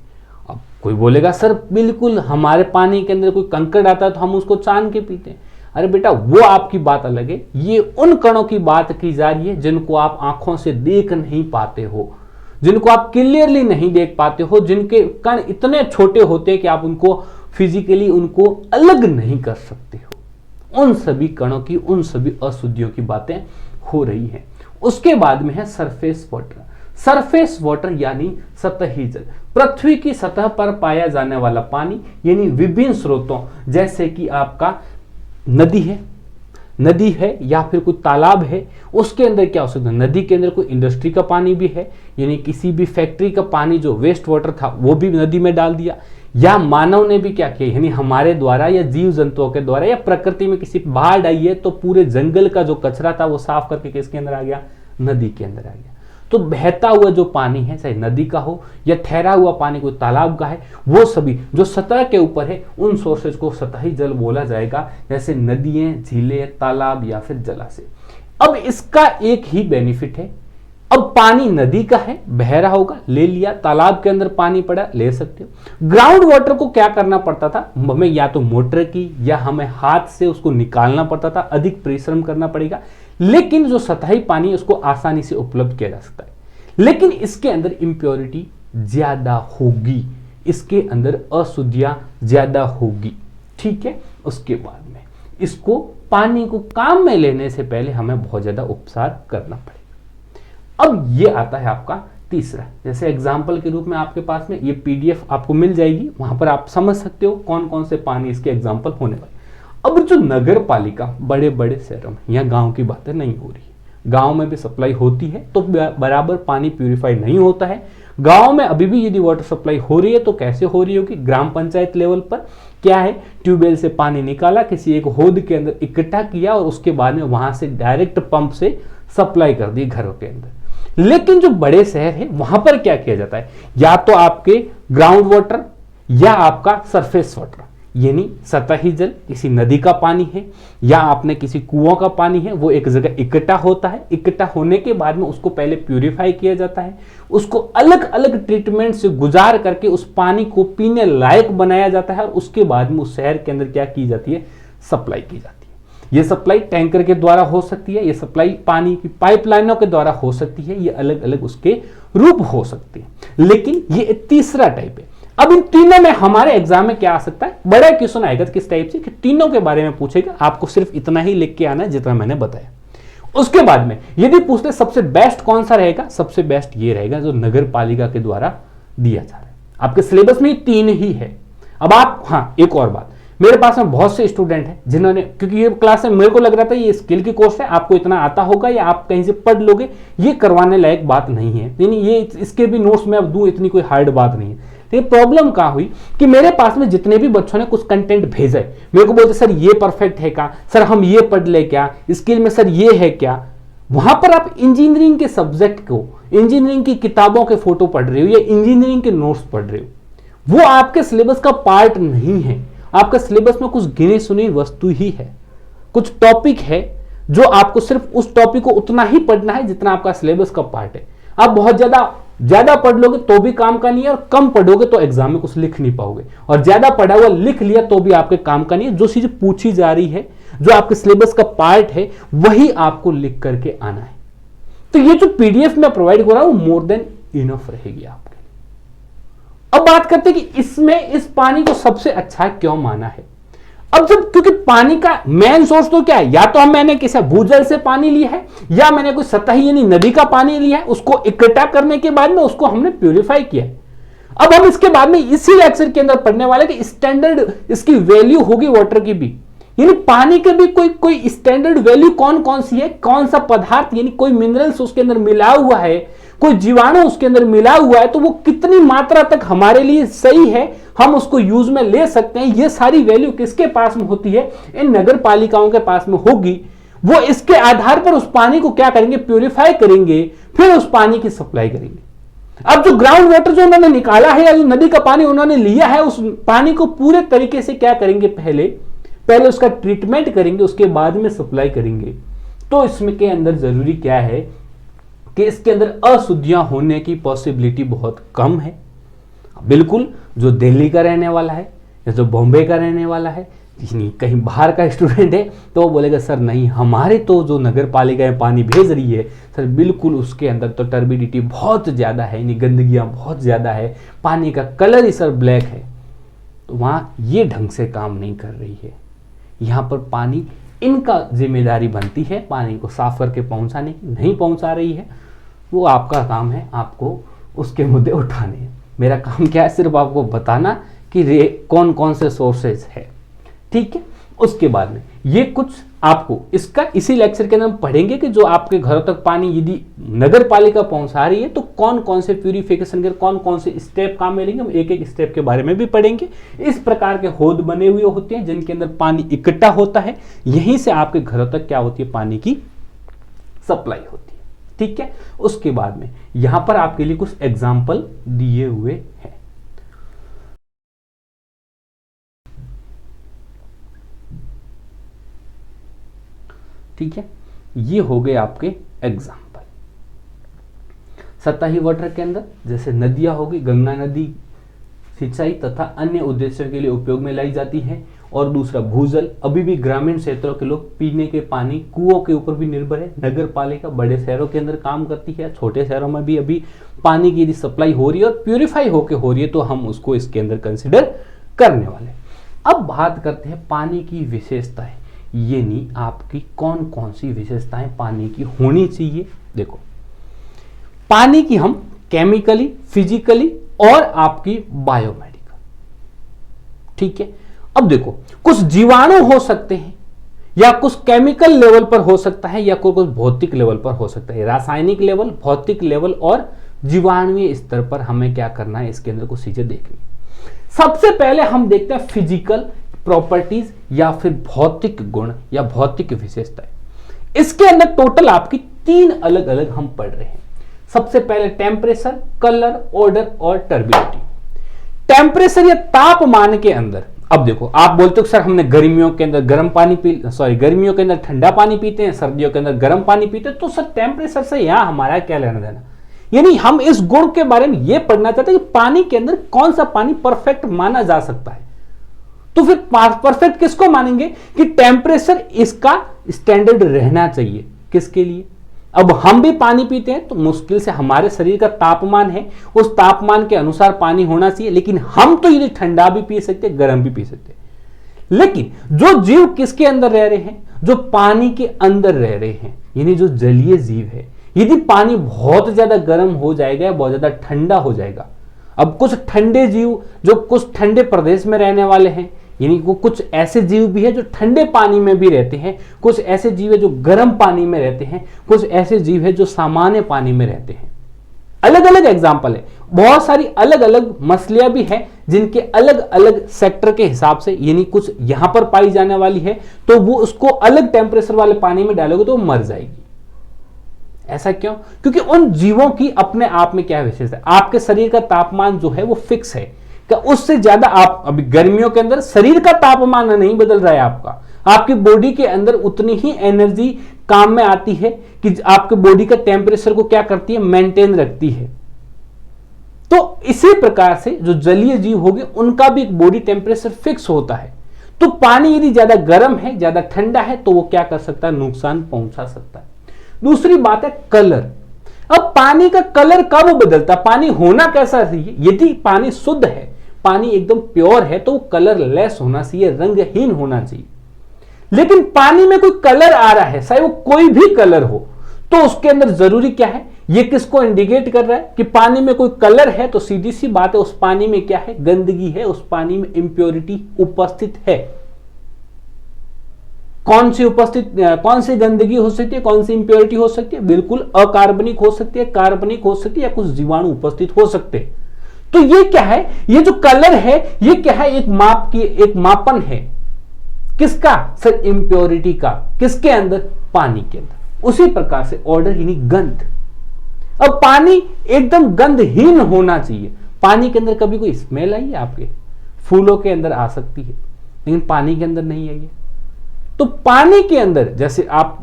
अब कोई बोलेगा सर बिल्कुल हमारे पानी के अंदर कोई कंकड़ आता है तो हम उसको छान के पीते हैं। अरे बेटा वो आपकी बात अलग है, ये उन कणों की बात की जा रही है जिनको आप आंखों से देख नहीं पाते हो, जिनको आप क्लियरली नहीं देख पाते हो, जिनके कण इतने छोटे होते हैं कि आप उनको फिजिकली उनको अलग नहीं कर सकते हो। उन सभी कणों की, उन सभी अशुद्धियों की बातें हो रही हैं। उसके बाद में है सरफेस वाटर। सरफेस वाटर यानी सतही जल, पृथ्वी की सतह पर पाया जाने वाला पानी, यानी विभिन्न स्रोतों, जैसे कि आपका नदी है या फिर कोई तालाब है, उसके अंदर क्या हो सकता है, नदी के अंदर कोई इंडस्ट्री का पानी भी है, यानी किसी भी फैक्ट्री का पानी जो वेस्ट वाटर था वो भी नदी में डाल दिया, या मानव ने भी क्या किया, यानी हमारे द्वारा या जीव जंतुओं के द्वारा या प्रकृति में किसी बाढ़ आई है तो पूरे जंगल का जो कचरा था वो साफ करके किसके अंदर आ गया, नदी के अंदर आ गया। तो बहता हुआ जो पानी है, चाहे नदी का हो या ठहरा हुआ पानी कोई तालाब का है, वो सभी जो सतह के ऊपर है उन सोर्सेज को सतही जल बोला जाएगा, जैसे नदियां, झीलें, तालाब या फिर जलाशय। अब इसका एक ही बेनिफिट है, अब पानी नदी का है, बह रहा होगा, ले लिया, तालाब के अंदर पानी पड़ा, ले सकते हो। ग्राउंड वाटर को क्या करना पड़ता था, हमें या तो मोटर की या हमें हाथ से उसको निकालना पड़ता था, अधिक परिश्रम करना पड़ेगा। लेकिन जो सतही पानी है उसको आसानी से उपलब्ध किया जा सकता है, लेकिन इसके अंदर इंप्योरिटी ज्यादा होगी, इसके अंदर अशुद्धियां ज्यादा होगी। ठीक है, उसके बाद में इसको पानी को काम में लेने से पहले हमें बहुत ज्यादा उपचार करना पड़ेगा। अब ये आता है आपका तीसरा, जैसे एग्जाम्पल के रूप में आपके पास में ये पीडीएफ आपको मिल जाएगी, वहां पर आप समझ सकते हो कौन कौन से पानी इसके एग्जाम्पल होने वाले। अब जो नगर पालिका बड़े बड़े शहरों में, यहाँ गांव की बातें नहीं हो रही है, गांव में भी सप्लाई होती है तो बराबर पानी प्यूरिफाई नहीं होता है। गांव में अभी भी यदि वाटर सप्लाई हो रही है तो कैसे हो रही होगी, ग्राम पंचायत लेवल पर क्या है, ट्यूबवेल से पानी निकाला, किसी एक होद के अंदर इकट्ठा किया और उसके बाद में वहां से डायरेक्ट पंप से सप्लाई कर दी घरों के अंदर। लेकिन जो बड़े शहर है वहां पर क्या किया जाता है, या तो आपके ग्राउंड वाटर या आपका सरफेस वाटर, यानी सतही जल, किसी नदी का पानी है या आपने किसी कुआं का पानी है, वो एक जगह इकट्ठा होता है। इकट्ठा होने के बाद में उसको पहले प्यूरिफाई किया जाता है, उसको अलग अलग ट्रीटमेंट से गुजार करके उस पानी को पीने लायक बनाया जाता है और उसके बाद में उस शहर के अंदर क्या की जाती है, सप्लाई की जाती है। ये सप्लाई टैंकर के द्वारा हो सकती है, ये सप्लाई पानी की पाइपलाइनों के द्वारा हो सकती है, ये अलग अलग उसके रूप हो सकते हैं। लेकिन ये तीसरा टाइप है। अब इन तीनों में हमारे एग्जाम में क्या आ सकता है, बड़ा क्वेश्चन आएगा किस टाइप से, कि तीनों के बारे में पूछेगा, आपको सिर्फ इतना ही लिख के आना है जितना मैंने बताया। उसके बाद में यदि पूछते सबसे बेस्ट कौन सा रहेगा, सबसे बेस्ट ये रहेगा जो नगर पालिका के द्वारा दिया जा रहा है। आपके सिलेबस में तीन ही है। अब आप, हाँ एक और बात, मेरे पास में बहुत से स्टूडेंट हैं जिन्होंने, क्योंकि ये क्लास में मेरे को लग रहा था ये स्किल की कोर्स है, आपको इतना आता होगा या आप कहीं से पढ़ लोगे, ये करवाने लायक बात नहीं है, यानी ये इसके भी नोट्स में अब दूं, इतनी कोई हार्ड बात नहीं है। तो प्रॉब्लम कहाँ हुई कि मेरे पास में जितने भी बच्चों ने कुछ कंटेंट भेजा है, मेरे को बोलते सर ये परफेक्ट है क्या, सर हम ये पढ़ ले क्या, स्किल में सर ये है क्या। वहां पर आप इंजीनियरिंग के सब्जेक्ट को, इंजीनियरिंग की किताबों के फोटो पढ़ रहे हो या इंजीनियरिंग के नोट्स पढ़ रहे हो, वो आपके सिलेबस का पार्ट नहीं है। आपका सिलेबस में कुछ गिनी सुनी वस्तु ही है, कुछ टॉपिक है जो आपको सिर्फ उस टॉपिक को उतना ही पढ़ना है जितना आपका सिलेबस का पार्ट है। आप बहुत ज्यादा पढ़ लोगे तो भी काम का नहीं है, और कम पढ़ोगे तो एग्जाम में कुछ लिख नहीं पाओगे, और ज्यादा पढ़ा हुआ लिख लिया तो भी आपके काम का नहीं है। जो चीज पूछी जा रही है, जो आपके सिलेबस का पार्ट है, वही आपको लिख करके आना है। तो ये जो पीडीएफ में प्रोवाइड हो रहा है वो मोर देन इनफ रहेगी आपके लिए। अब बात करते हैं कि इसमें इस पानी को सबसे अच्छा क्यों माना है। अब जब, क्योंकि पानी का मेन सोर्स तो क्या है, या तो मैंने किसी भूजल से पानी लिया है या मैंने कोई सतही यानी नदी का पानी लिया है, उसको इकट्ठा करने के बाद में उसको हमने प्यूरिफाई किया है। अब हम इसके बाद में इसी लेक्चर के अंदर पढ़ने वाले कि स्टैंडर्ड इसकी वैल्यू होगी वाटर की भी, यानी पानी के भी कोई स्टैंडर्ड वैल्यू कौन कौन सी है, कौन सा पदार्थ यानी कोई मिनरल्स उसके अंदर मिला हुआ है, कोई जीवाणु उसके अंदर मिला हुआ है, तो वो कितनी मात्रा तक हमारे लिए सही है, हम उसको यूज में ले सकते हैं। ये सारी वैल्यू किसके पास में होती है, इन नगर पालिकाओं के पास में होगी। वो इसके आधार पर उस पानी को क्या करेंगे, प्यूरिफाई करेंगे, फिर उस पानी की सप्लाई करेंगे। अब जो ग्राउंड वाटर जो उन्होंने निकाला है या जो नदी का पानी उन्होंने लिया है, उस पानी को पूरे तरीके से क्या करेंगे, पहले उसका ट्रीटमेंट करेंगे, उसके बाद में सप्लाई करेंगे। तो इसमें के अंदर जरूरी क्या है कि इसके अंदर अशुद्धियां होने की पॉसिबिलिटी बहुत कम है। बिल्कुल जो दिल्ली का रहने वाला है या जो बॉम्बे का रहने वाला है, कहीं बाहर का स्टूडेंट है, तो वो बोलेगा सर नहीं, हमारे तो जो नगर पालिकाएं पानी भेज रही है सर, बिल्कुल उसके अंदर तो टर्बिडिटी बहुत ज़्यादा है, यानी गंदगियाँ बहुत ज़्यादा है, पानी का कलर ही सर ब्लैक है। तो वहाँ ये ढंग से काम नहीं कर रही है। यहाँ पर पानी इनका जिम्मेदारी बनती है पानी को साफ करके पहुँचाने की, नहीं पहुँचा रही है, वो आपका काम है, आपको उसके मुद्दे उठाने हैं। मेरा काम क्या है, सिर्फ आपको बताना कि कौन कौन से सोर्सेज है, ठीक है। उसके बाद में ये कुछ आपको इसका इसी लेक्चर के अंदर हम पढ़ेंगे कि जो आपके घरों तक पानी यदि नगर पालिका पहुंचा रही है तो कौन कौन से प्यूरिफिकेशन के कौन कौन से स्टेप काम में लेंगे, हम एक एक स्टेप के बारे में भी पढ़ेंगे। इस प्रकार के होद बने हुए होते हैं जिनके अंदर पानी इकट्ठा होता है, यहीं से आपके घरों तक क्या होती है, पानी की सप्लाई होती है, ठीक है। उसके बाद में यहां पर आपके लिए कुछ एग्जाम्पल दिए हुए हैं। ठीक है, ये हो गए आपके एग्जाम्पल। सतही वाटर के अंदर जैसे नदियां होगी, गंगा नदी सिंचाई तथा अन्य उद्देश्यों के लिए उपयोग में लाई जाती है। और दूसरा भूजल, अभी भी ग्रामीण क्षेत्रों के लोग पीने के पानी कुओं के ऊपर भी निर्भर है। नगर पालिका बड़े शहरों के अंदर काम करती है, छोटे शहरों में भी अभी पानी की यदि सप्लाई हो रही है और प्यूरिफाई होके हो रही है तो हम उसको इसके अंदर कंसिडर करने वाले। अब बात करते हैं पानी की विशेषताएं, ये नहीं आपकी कौन कौन सी विशेषताएं पानी की होनी चाहिए। देखो, पानी की हम केमिकली, फिजिकली और आपकी बायोमेडिकल, ठीक है। अब देखो, कुछ जीवाणु हो सकते हैं या कुछ केमिकल लेवल पर हो सकता है या कुछ भौतिक लेवल पर हो सकता है। रासायनिक लेवल, भौतिक लेवल और जीवाणुवीय स्तर पर हमें क्या करना है, इसके अंदर कुछ चीजें देखनी। सबसे पहले हम देखते हैं फिजिकल प्रॉपर्टीज या फिर भौतिक गुण या भौतिक विशेषताएं। इसके अंदर टोटल आपकी 3 अलग अलग हम पढ़ रहे हैं। सबसे पहले टेम्परेचर, कलर, ऑर्डर और टर्बिडिटी। टेम्परेचर या तापमान के अंदर, अब देखो आप बोलते हो सर हमने गर्मियों के अंदर गर्मियों के अंदर ठंडा पानी पीते हैं, सर्दियों के अंदर गर्म पानी पीते हैं, तो सर टेम्परेचर से यहां हमारा क्या लेना देना। यानी हम इस गुण के बारे में यह पढ़ना चाहते हैं कि पानी के अंदर कौन सा पानी परफेक्ट माना जा सकता है। तो फिर परफेक्ट किसको मानेंगे कि टेम्परेचर इसका स्टैंडर्ड रहना चाहिए। किसके लिए? अब हम भी पानी पीते हैं तो मुश्किल से हमारे शरीर का तापमान है, उस तापमान के अनुसार पानी होना चाहिए। लेकिन हम तो यदि ठंडा भी पी सकते, गर्म भी पी सकते। लेकिन जो जीव किसके अंदर रह रहे हैं, जो पानी के अंदर रह रहे हैं, यानी जो जलीय जीव है, यदि पानी बहुत ज्यादा गर्म हो जाएगा या बहुत ज्यादा ठंडा हो जाएगा। अब कुछ ठंडे जीव जो कुछ ठंडे प्रदेश में रहने वाले हैं, यानी वो कुछ ऐसे जीव भी है जो ठंडे पानी में भी रहते हैं, कुछ ऐसे जीव है जो गर्म पानी में रहते हैं, कुछ ऐसे जीव है जो सामान्य पानी में रहते हैं। अलग अलग एग्जाम्पल है, बहुत सारी अलग अलग मछलियां भी हैं जिनके अलग अलग सेक्टर के हिसाब से, यानी कुछ यहां पर पाई जाने वाली है तो वो उसको अलग टेम्परेचर वाले पानी में डालोगे तो वो मर जाएगी। ऐसा क्यों? क्योंकि उन जीवों की अपने आप में क्या विशेषता है। आपके शरीर का तापमान जो है वो फिक्स है, क्या उससे ज्यादा आप अभी गर्मियों के अंदर शरीर का तापमान नहीं बदल रहा है आपका, आपकी बॉडी के अंदर उतनी ही एनर्जी काम में आती है कि आपके बॉडी का टेम्परेचर को क्या करती है, मेंटेन रखती है। तो इसी प्रकार से जो जलीय जीव होंगे उनका भी एक बॉडी टेम्परेचर फिक्स होता है। तो पानी यदि ज्यादा गर्म है, ज्यादा ठंडा है तो वो क्या कर सकता है, नुकसान पहुंचा सकता है। दूसरी बात है कलर। अब पानी का कलर कब बदलता है, पानी होना कैसा चाहिए। यदि पानी शुद्ध है, पानी एकदम प्योर है तो वो कलरलेस होना चाहिए, रंगहीन होना चाहिए। लेकिन पानी में कोई कलर आ रहा है, चाहे वो कोई भी कलर हो, तो उसके अंदर जरूरी क्या है, ये किसको इंडिकेट कर रहा है कि पानी में कोई कलर है। तो सीधी सी बात है, उस पानी में क्या है, गंदगी है, उस पानी में इंप्योरिटी उपस्थित है। कौन सी गंदगी हो सकती है, कौन सी इंप्योरिटी हो सकती है, बिल्कुल अकार्बनिक हो सकती है, कार्बनिक हो सकती है, या कुछ जीवाणु उपस्थित हो सकते हैं। तो ये क्या है, ये जो कलर है ये क्या है, एक मापन है। किसका सर, इंप्योरिटी का। किसके अंदर, पानी के अंदर। उसी प्रकार से ऑर्डर यानी गंध। अब पानी एकदम गंधहीन होना चाहिए। पानी के अंदर कभी कोई स्मेल आई है आपके, फूलों के अंदर आ सकती है लेकिन पानी के अंदर नहीं आई है। तो पानी के अंदर जैसे आप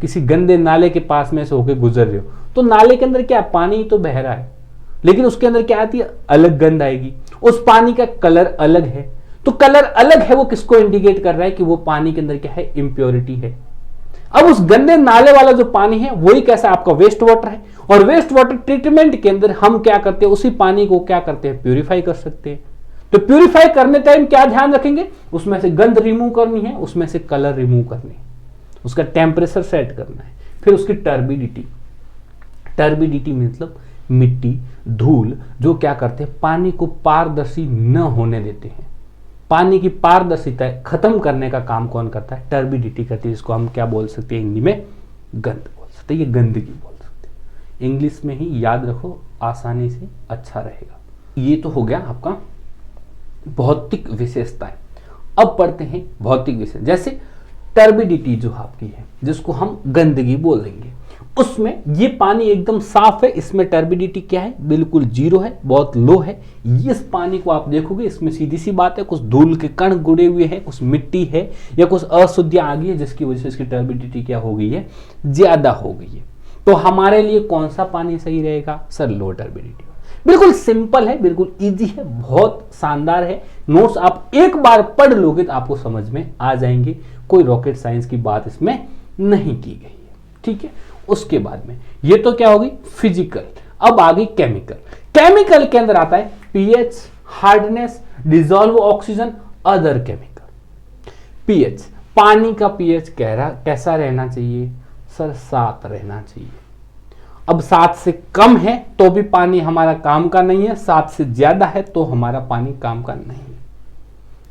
किसी गंदे नाले के पास में से होकर गुजर रहे हो तो नाले के अंदर क्या, पानी तो बह रहा है लेकिन उसके अंदर क्या आती है, अलग गंध आएगी। उस पानी का कलर अलग है, तो कलर अलग है वो किसको इंडिकेट कर रहा है कि वो पानी के अंदर क्या है, इंप्योरिटी है। अब उस गंदे नाले वाला जो पानी है वही कैसा आपका वेस्ट वाटर है, और वेस्ट वाटर ट्रीटमेंट के अंदर हम क्या करते हैं, उसी पानी को क्या करते हैं, प्यूरिफाई कर सकते हैं। तो प्यूरिफाई करने टाइम क्या ध्यान रखेंगे, उसमें से गंध रिमूव करनी है, उसमें से कलर रिमूव करनी है, उसका टेम्परेचर सेट करना है, फिर उसकी टर्बिडिटी। टर्बिडिटी मतलब मिट्टी, धूल जो क्या करते हैं, पानी को पारदर्शी न होने देते हैं। पानी की पारदर्शिता खत्म करने का काम कौन करता है, टर्बिडिटी करती है, जिसको हम क्या बोल सकते हैं हिंदी में, गंध बोल सकते हैं, ये गंदगी बोल सकते हैं। इंग्लिश में ही याद रखो, आसानी से अच्छा रहेगा। ये तो हो गया आपका भौतिक विशेषताएं। अब पढ़ते हैं भौतिक विशेष, जैसे टर्बिडिटी जो आपकी है, जिसको हम गंदगी बोल देंगे, उसमें ये पानी एकदम साफ है, इसमें टर्बिडिटी क्या है, बिल्कुल जीरो है, बहुत लो है। इस पानी को आप देखोगे, इसमें सीधी सी बात है कुछ धूल के कण गुड़े हुए हैं, कुछ मिट्टी है या कुछ अशुद्धियां आ गई है, जिसकी वजह से इसकी टर्बिडिटी क्या हो गई है, ज्यादा हो गई है। तो हमारे लिए कौन सा पानी सही रहेगा सर, लो टर्बिडिटी। बिल्कुल सिंपल है, बिल्कुल इजी है, बहुत शानदार है। नोट्स आप एक बार पढ़ लोगे तो आपको समझ में आ जाएंगे, कोई रॉकेट साइंस की बात इसमें नहीं की गई है, ठीक है। उसके बाद में ये तो क्या होगी फिजिकल, अब आ गई केमिकल। केमिकल के अंदर आता है pH, hardness, dissolve oxygen, other chemical. PH, पानी का पीएच कैसा रहना चाहिए सर, 7 रहना चाहिए। अब 7 से कम है तो भी पानी हमारा काम का नहीं है, 7 से ज्यादा है तो हमारा पानी काम का नहीं है।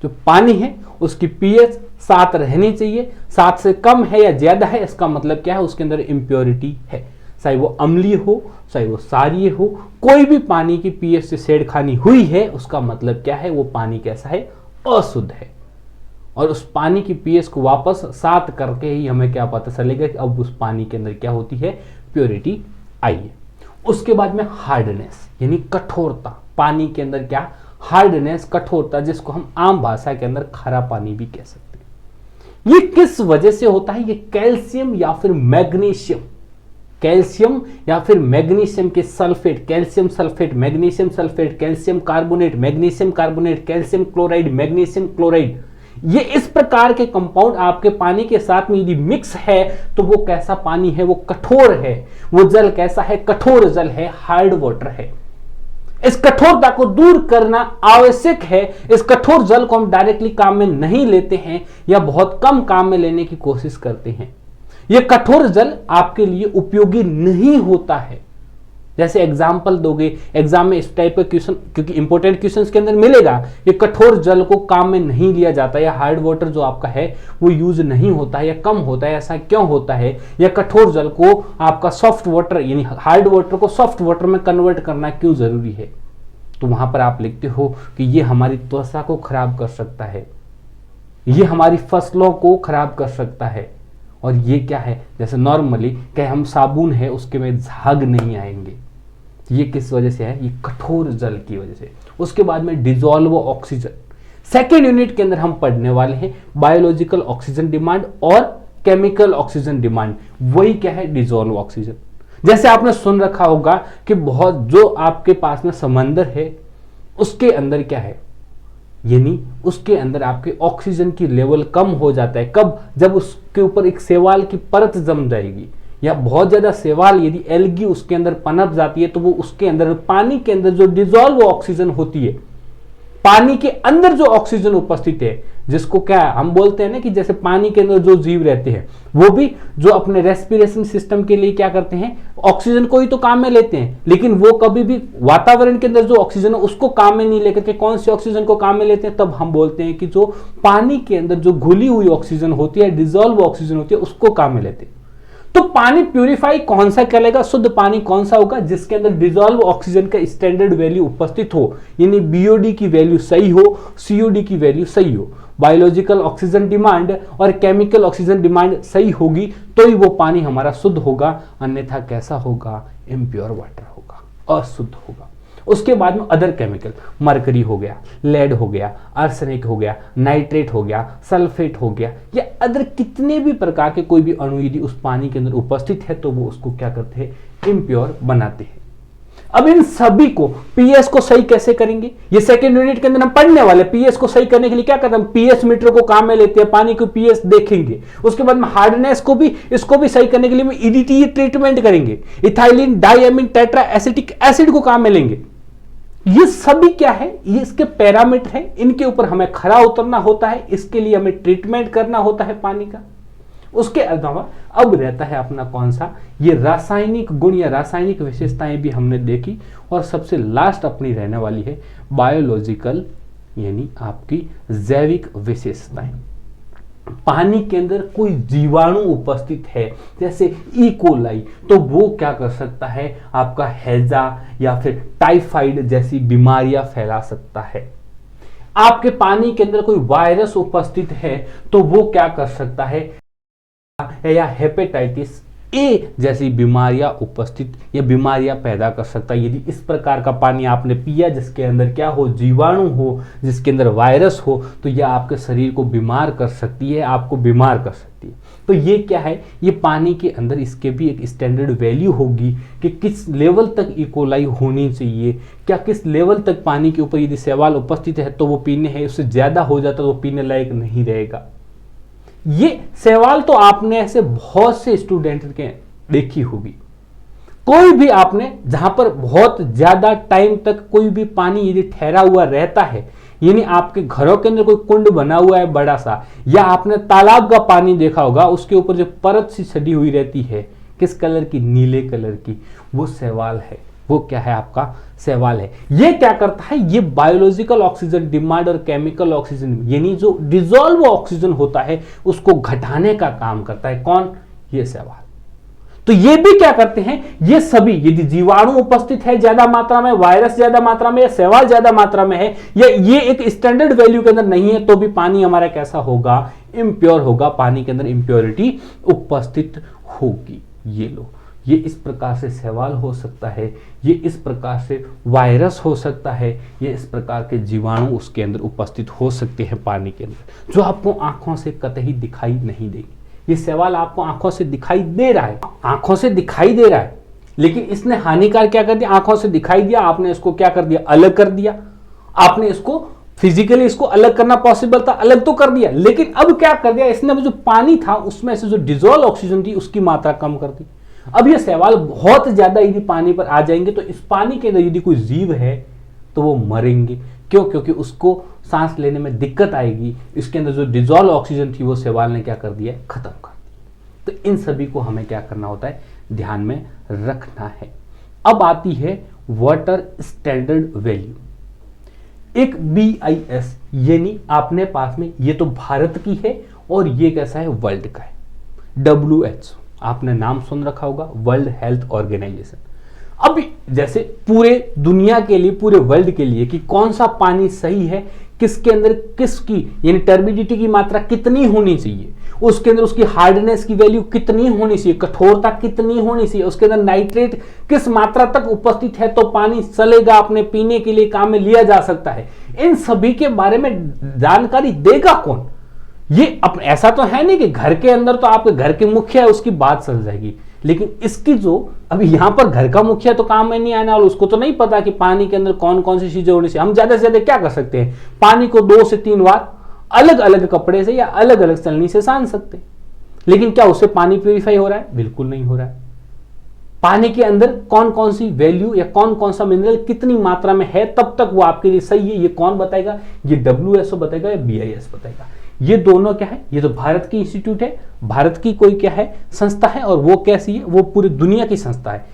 जो पानी है उसकी पीएच 7 रहनी चाहिए, 7 से कम है या ज्यादा है इसका मतलब क्या है, उसके अंदर इम्प्योरिटी है, चाहे वो अम्लीय हो चाहे वो क्षारीय हो। कोई भी पानी की पीएच से छेड़खानी हुई है उसका मतलब क्या है, वो पानी कैसा है, अशुद्ध है। और उस पानी की पीएच को वापस 7 करके ही हमें क्या पता चलेगा कि अब उस पानी के अंदर क्या होती है, प्योरिटी आई है। उसके बाद में हार्डनेस यानी कठोरता, पानी के अंदर क्या, हार्डनेस, कठोरता, जिसको हम आम भाषा के अंदर खारा पानी भी कह सकते हैं। ये किस वजह से होता है, ये कैल्शियम या फिर मैग्नीशियम, कैल्शियम या फिर मैग्नीशियम के sulphate, calcium sulphate, magnesium sulphate, calcium carbonate, magnesium carbonate, calcium chloride, magnesium chloride, ये इस प्रकार के कंपाउंड आपके पानी के साथ में यदि मिक्स है तो वो कैसा पानी है, वो कठोर है। वो जल कैसा है, कठोर जल है, हार्ड वाटर है। इस कठोरता को दूर करना आवश्यक है। इस कठोर जल को हम डायरेक्टली काम में नहीं लेते हैं या बहुत कम काम में लेने की कोशिश करते हैं। यह कठोर जल आपके लिए उपयोगी नहीं होता है। जैसे एग्जाम्पल दोगे एग्जाम में इस टाइप का क्वेश्चन, क्योंकि इंपॉर्टेंट क्वेश्चन के अंदर मिलेगा, ये कठोर जल को काम में नहीं लिया जाता या हार्ड वाटर जो आपका है वो यूज नहीं होता है या कम होता है, ऐसा क्यों होता है, या कठोर जल को आपका सॉफ्ट वाटर यानी हार्ड वाटर को सॉफ्ट वाटर में कन्वर्ट करना क्यों जरूरी है। तो वहां पर आप लिखते हो कि ये हमारी त्वचा को खराब कर सकता है, ये हमारी फसलों को खराब कर सकता है, और ये क्या है, जैसे नॉर्मली क्या हम साबुन है उसके में झाग नहीं आएंगे। ये किस वजह से है, ये कठोर जल की वजह से। उसके बाद में डिसॉल्व ऑक्सीजन, सेकेंड यूनिट के अंदर हम पढ़ने वाले हैं बायोलॉजिकल ऑक्सीजन डिमांड और केमिकल ऑक्सीजन डिमांड। वही क्या है, डिसॉल्व ऑक्सीजन। जैसे आपने सुन रखा होगा कि बहुत जो आपके पास में समंदर है उसके अंदर क्या है, यानी उसके अंदर आपके ऑक्सीजन की लेवल कम हो जाता है। कब, जब उसके ऊपर एक शैवाल की परत जम जाएगी या बहुत ज्यादा शैवाल यदि एल्गी उसके अंदर पनप जाती है तो वो उसके अंदर पानी के अंदर जो डिसॉल्व ऑक्सीजन होती है, पानी के अंदर जो ऑक्सीजन उपस्थित है, जिसको क्या हम बोलते हैं ना कि जैसे पानी के अंदर जो जीव रहते हैं वो भी जो अपने रेस्पिरेशन सिस्टम के लिए क्या करते हैं, ऑक्सीजन को ही तो काम में लेते हैं, लेकिन वो कभी भी वातावरण के अंदर जो ऑक्सीजन है उसको काम में नहीं लेकर के कौन सी ऑक्सीजन को काम में लेते हैं, तब हम बोलते हैं कि जो पानी के अंदर जो घुली हुई ऑक्सीजन होती है, डिसॉल्व ऑक्सीजन होती है, उसको काम में लेते हैं। तो पानी प्यूरिफाई कौन सा करेगा, शुद्ध पानी कौन सा होगा, जिसके अंदर डिसॉल्व ऑक्सीजन का स्टैंडर्ड वैल्यू उपस्थित हो, यानी बीओडी की वैल्यू सही हो, सीओडी की वैल्यू सही हो। बायोलॉजिकल ऑक्सीजन डिमांड और केमिकल ऑक्सीजन डिमांड सही होगी तो ही वो पानी हमारा शुद्ध होगा, अन्यथा कैसा होगा, इम्प्योर वाटर होगा, अशुद्ध होगा। उसके बाद में अदर केमिकल, मरकरी हो गया, लेड हो गया, आर्सेनिक हो गया, नाइट्रेट हो गया, सल्फेट हो गया, या अदर कितने भी प्रकार के कोई भी अणु यदि उस पानी के अंदर उपस्थित है तो वो उसको क्या करते हैं, इम्प्योर बनाते हैं। अब इन सभी को पीएच को सही कैसे करेंगे, ये सेकेंड यूनिट के अंदर हम पढ़ने वाले। पीएच को सही करने के लिए क्या करते हैं, पीएच मीटर को काम में लेते हैं, पानी को पीएच देखेंगे। उसके बाद में हार्डनेस को भी, इसको भी सही करने के लिए ईडीटी ट्रीटमेंट करेंगे, ethylene diamine tetra acetic acid को काम में लेंगे। ये सभी क्या है, ये इसके पैरामीटर है, इनके ऊपर हमें खरा उतरना होता है, इसके लिए हमें ट्रीटमेंट करना होता है पानी का। उसके अलावा अब रहता है अपना कौन सा, ये रासायनिक गुण या रासायनिक विशेषताएं भी हमने देखी, और सबसे लास्ट अपनी रहने वाली है बायोलॉजिकल यानी आपकी जैविक विशेषताएं। पानी के अंदर कोई जीवाणु उपस्थित है जैसे ई कोलाई, तो वो क्या कर सकता है, आपका हैजा या फिर टाइफाइड जैसी बीमारियां फैला सकता है। आपके पानी के अंदर कोई वायरस उपस्थित है तो वो क्या कर सकता है, या हेपेटाइटिस ए जैसी बीमारियां उपस्थित या बीमारियां पैदा कर सकता है। यदि इस प्रकार का पानी आपने पिया जिसके अंदर क्या हो, जीवाणु हो, जिसके अंदर वायरस हो, तो यह आपके शरीर को बीमार कर सकती है, आपको बीमार कर सकती है। तो ये क्या है, ये पानी के अंदर इसके भी एक स्टैंडर्ड वैल्यू होगी कि किस लेवल तक इकोलाई होनी चाहिए, क्या किस लेवल तक पानी के ऊपर यदि शैवाल उपस्थित है तो वो पीने है, उससे ज्यादा हो जाता तो वो पीने लायक नहीं रहेगा। ये सवाल तो आपने ऐसे बहुत से स्टूडेंट के देखी होगी। कोई भी आपने जहां पर बहुत ज्यादा टाइम तक कोई भी पानी यदि ठहरा हुआ रहता है, यानी आपके घरों के अंदर कोई कुंड बना हुआ है बड़ा सा, या आपने तालाब का पानी देखा होगा, उसके ऊपर जो परत सी छड़ी हुई रहती है, किस कलर की, नीले कलर की, वो शैवाल है। वो क्या है, आपका शैवाल है। ये क्या करता है, ये बायोलॉजिकल ऑक्सीजन डिमांड और केमिकल ऑक्सीजन यानी जो डिसॉल्व ऑक्सीजन होता है उसको घटाने का काम करता है। कौन, ये शैवाल। तो ये भी क्या करते हैं, ये सभी यदि जीवाणु उपस्थित है ज्यादा मात्रा में, वायरस ज्यादा मात्रा में, या शैवाल ज्यादा मात्रा में है, या ये एक स्टैंडर्ड वैल्यू के अंदर नहीं है, तो भी पानी हमारा कैसा होगा, इम्प्योर होगा, पानी के अंदर इम्प्योरिटी उपस्थित होगी। ये लो, ये इस प्रकार से शैवाल हो सकता है, ये इस प्रकार से वायरस हो सकता है, ये इस प्रकार के जीवाणु उसके अंदर उपस्थित हो सकते हैं पानी के अंदर, जो आपको आंखों से कतई दिखाई नहीं देंगे। ये शैवाल आपको आंखों से दिखाई दे रहा है, आंखों से दिखाई दे रहा है, लेकिन इसने हानिकार क्या कर दिया, आंखों से दिखाई दिया, आपने इसको क्या कर दिया, अलग कर दिया। आपने इसको फिजिकली इसको अलग करना पॉसिबल था, अलग तो कर दिया, लेकिन अब क्या कर दिया इसने, जो पानी था उसमें से जो डिसॉल्व ऑक्सीजन थी उसकी मात्रा कम कर दी। अब ये शैवाल बहुत ज्यादा यदि पानी पर आ जाएंगे तो इस पानी के अंदर यदि कोई जीव है तो वो मरेंगे। क्यों, क्योंकि उसको सांस लेने में दिक्कत आएगी, इसके अंदर जो डिसॉल्व ऑक्सीजन थी वो शैवाल ने क्या कर दिया, खत्म कर दिया। तो इन सभी को हमें क्या करना होता है, ध्यान में रखना है। अब आती है वाटर स्टैंडर्ड वैल्यू। एक BIS यानी अपने पास में, ये तो भारत की है और ये कैसा है, वर्ल्ड का है। WHO आपने नाम सुन रखा होगा, वर्ल्ड हेल्थ ऑर्गेनाइजेशन। अब जैसे पूरे दुनिया के लिए, पूरे वर्ल्ड के लिए कि कौन सा पानी सही है, किसके अंदर किसकी यानी टर्बिडिटी की मात्रा कितनी होनी चाहिए, उसके अंदर उसकी हार्डनेस की वैल्यू कितनी होनी चाहिए, कठोरता कितनी होनी चाहिए, उसके अंदर नाइट्रेट किस मात्रा तक उपस्थित है तो पानी चलेगा, अपने पीने के लिए काम में लिया जा सकता है, इन सभी के बारे में जानकारी देगा कौन। ये ऐसा तो है नहीं कि घर के अंदर तो आपके घर के मुखिया है उसकी बात चल जाएगी, लेकिन इसकी जो अभी यहां पर घर का मुखिया तो काम में नहीं आने वाला, उसको तो नहीं पता कि पानी के अंदर कौन कौन सी चीजें होनी चाहिए। हम ज्यादा से ज्यादा क्या कर सकते हैं, पानी को 2 से 3 बार अलग अलग कपड़े से या अलग अलग चलनी से सान सकते हैं, लेकिन क्या उससे पानी प्यूरिफाई हो रहा है, बिल्कुल नहीं हो रहा है। पानी के अंदर कौन कौन सी वैल्यू या कौन कौन सा मिनरल कितनी मात्रा में है तब तक वो आपके लिए सही है, ये कौन बताएगा, ये WHO बताएगा या BIS बताएगा। ये दोनों क्या है, ये तो भारत की इंस्टीट्यूट है, भारत की कोई क्या है, संस्था है, और वो कैसी है, वो पूरी दुनिया की संस्था है।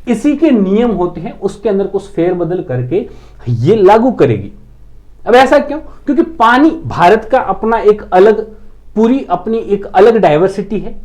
इसी के नियम होते हैं, उसके अंदर कुछ फेरबदल करके ये लागू करेगी। अब ऐसा क्यों, क्योंकि पानी भारत का अपना एक अलग, पूरी अपनी एक अलग डाइवर्सिटी है,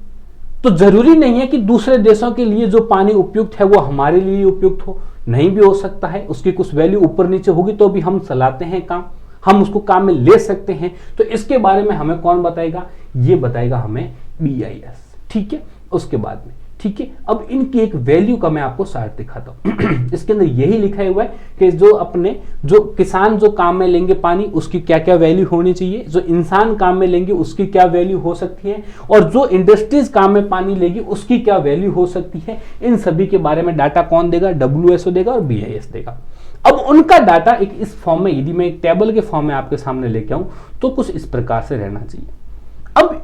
तो जरूरी नहीं है कि दूसरे देशों के लिए जो पानी उपयुक्त है वो हमारे लिए उपयुक्त हो, नहीं भी हो सकता है, उसकी कुछ वैल्यू ऊपर नीचे होगी तो भी हम चलाते हैं काम, हम उसको काम में ले सकते हैं। तो इसके बारे में हमें कौन बताएगा, ये बताएगा हमें BIS, ठीक है। उसके बाद में ठीक है, अब इनकी एक वैल्यू का मैं आपको चार्ट दिखाता हूं। इसके अंदर यही लिखा हुआ है कि जो किसान जो काम में लेंगे पानी उसकी क्या क्या वैल्यू होनी चाहिए, जो इंसान काम में लेंगे उसकी क्या वैल्यू हो सकती है, और जो इंडस्ट्रीज काम में पानी लेगी उसकी क्या वैल्यू हो सकती है। इन सभी के बारे में डाटा कौन देगा, WHO देगा और BIS देगा। अब उनका डाटा एक इस फॉर्म में, यदि मैं एक टेबल के फॉर्म में आपके सामने लेके आऊं तो कुछ इस प्रकार से रहना चाहिए। अब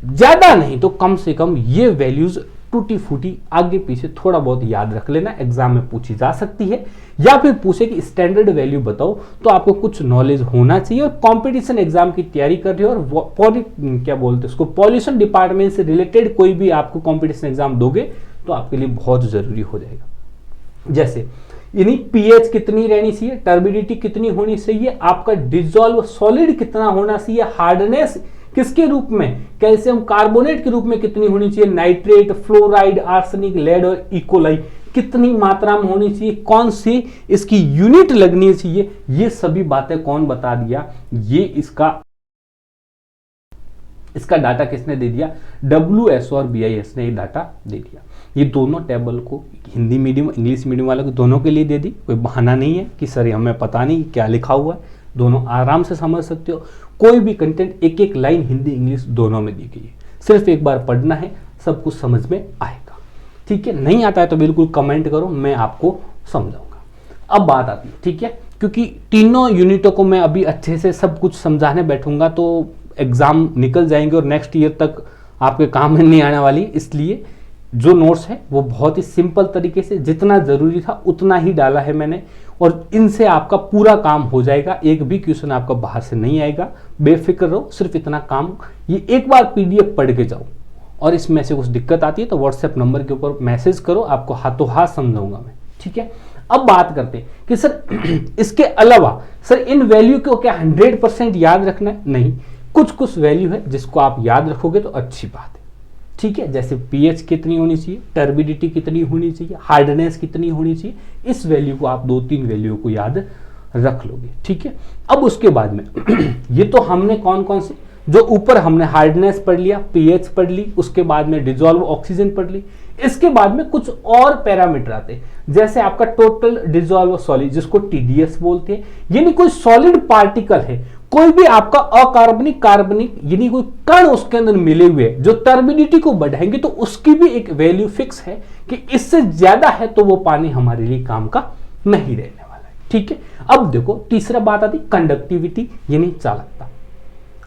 ज्यादा नहीं तो कम से कम ये वैल्यूज टूटी फूटी आगे पीछे थोड़ा बहुत याद रख लेना, एग्जाम में पूछी जा सकती है, या फिर पूछे कि स्टैंडर्ड वैल्यू बताओ, तो आपको कुछ नॉलेज होना चाहिए। और कंपटीशन एग्जाम की तैयारी कर रहे हो और क्या बोलते हैं उसको, पॉल्यूशन डिपार्टमेंट से रिलेटेड कोई भी आपको कंपटीशन एग्जाम दोगे तो आपके लिए बहुत जरूरी हो जाएगा। जैसे यानी pH कितनी रहनी चाहिए, टर्बिडिटी कितनी होनी चाहिए, आपका डिसॉल्व सॉलिड कितना होना चाहिए, हार्डनेस किसके रूप में, कैल्शियम कार्बोनेट के रूप में कितनी होनी चाहिए, नाइट्रेट, फ्लोराइड, आर्सेनिक, लेड और इकोलाई कितनी मात्रा में होनी चाहिए, कौन सी इसकी यूनिट लगनी चाहिए, ये सभी बातें कौन बता दिया, ये इसका डाटा किसने दे दिया, WHO और BIS ने डाटा दे दिया। ये दोनों टेबल को हिंदी मीडियम इंग्लिश मीडियम वालों को दोनों के लिए दे दी, कोई बहाना नहीं है कि सर हमें पता नहीं क्या लिखा हुआ है, दोनों आराम से समझ सकते हो। कोई भी कंटेंट एक एक लाइन हिंदी इंग्लिश दोनों में दी गई है, सिर्फ एक बार पढ़ना है, सब कुछ समझ में आएगा। ठीक है, नहीं आता है तो बिल्कुल कमेंट करो, मैं आपको समझाऊंगा। अब बात आती है, ठीक है, क्योंकि तीनों यूनिटों को मैं अभी अच्छे से सब कुछ समझाने बैठूंगा तो एग्जाम निकल जाएंगे और नेक्स्ट ईयर तक आपके काम में नहीं आने वाली, इसलिए जो नोट्स है वो बहुत ही सिंपल तरीके से जितना जरूरी था उतना ही डाला है मैंने, और इनसे आपका पूरा काम हो जाएगा, एक भी क्वेश्चन आपका बाहर से नहीं आएगा, बेफिक्र रहो। सिर्फ इतना काम, ये एक बार पीडीएफ पढ़ के जाओ, और इसमें से कुछ दिक्कत आती है तो व्हाट्सएप नंबर के ऊपर मैसेज करो, आपको हाथों हाथ समझाऊंगा मैं। ठीक है, अब बात करते हैं कि सर इसके अलावा सर इन वैल्यू को क्या 100% याद रखना है? नहीं, कुछ कुछ वैल्यू है जिसको आप याद रखोगे तो अच्छी बात है। ठीक है, जैसे पीएच कितनी होनी चाहिए, टर्बिडिटी कितनी होनी चाहिए, हार्डनेस कितनी होनी चाहिए, इस वैल्यू को आप 2-3 वैल्यू को याद रख लोगे। ठीक है, अब उसके बाद में ये तो हमने कौन कौन से, जो ऊपर हमने हार्डनेस पढ़ लिया, पीएच पढ़ ली, उसके बाद में डिजॉल्व ऑक्सीजन पढ़ ली, इसके बाद में कुछ और पैरामीटर आते हैं, जैसे आपका टोटल डिजॉल्व सॉलिड जिसको टीडीएस बोलते हैं, यानी कोई सॉलिड पार्टिकल है, कोई भी आपका अकार्बनिक कार्बनिक यानी कोई कण उसके अंदर मिले हुए जो टर्बिडिटी को बढ़ाएंगे तो उसकी भी एक वैल्यू फिक्स है कि इससे ज्यादा है तो वो पानी हमारे लिए काम का नहीं रहने वाला है। ठीक है, अब देखो तीसरा बात आती कंडक्टिविटी यानी चालकता।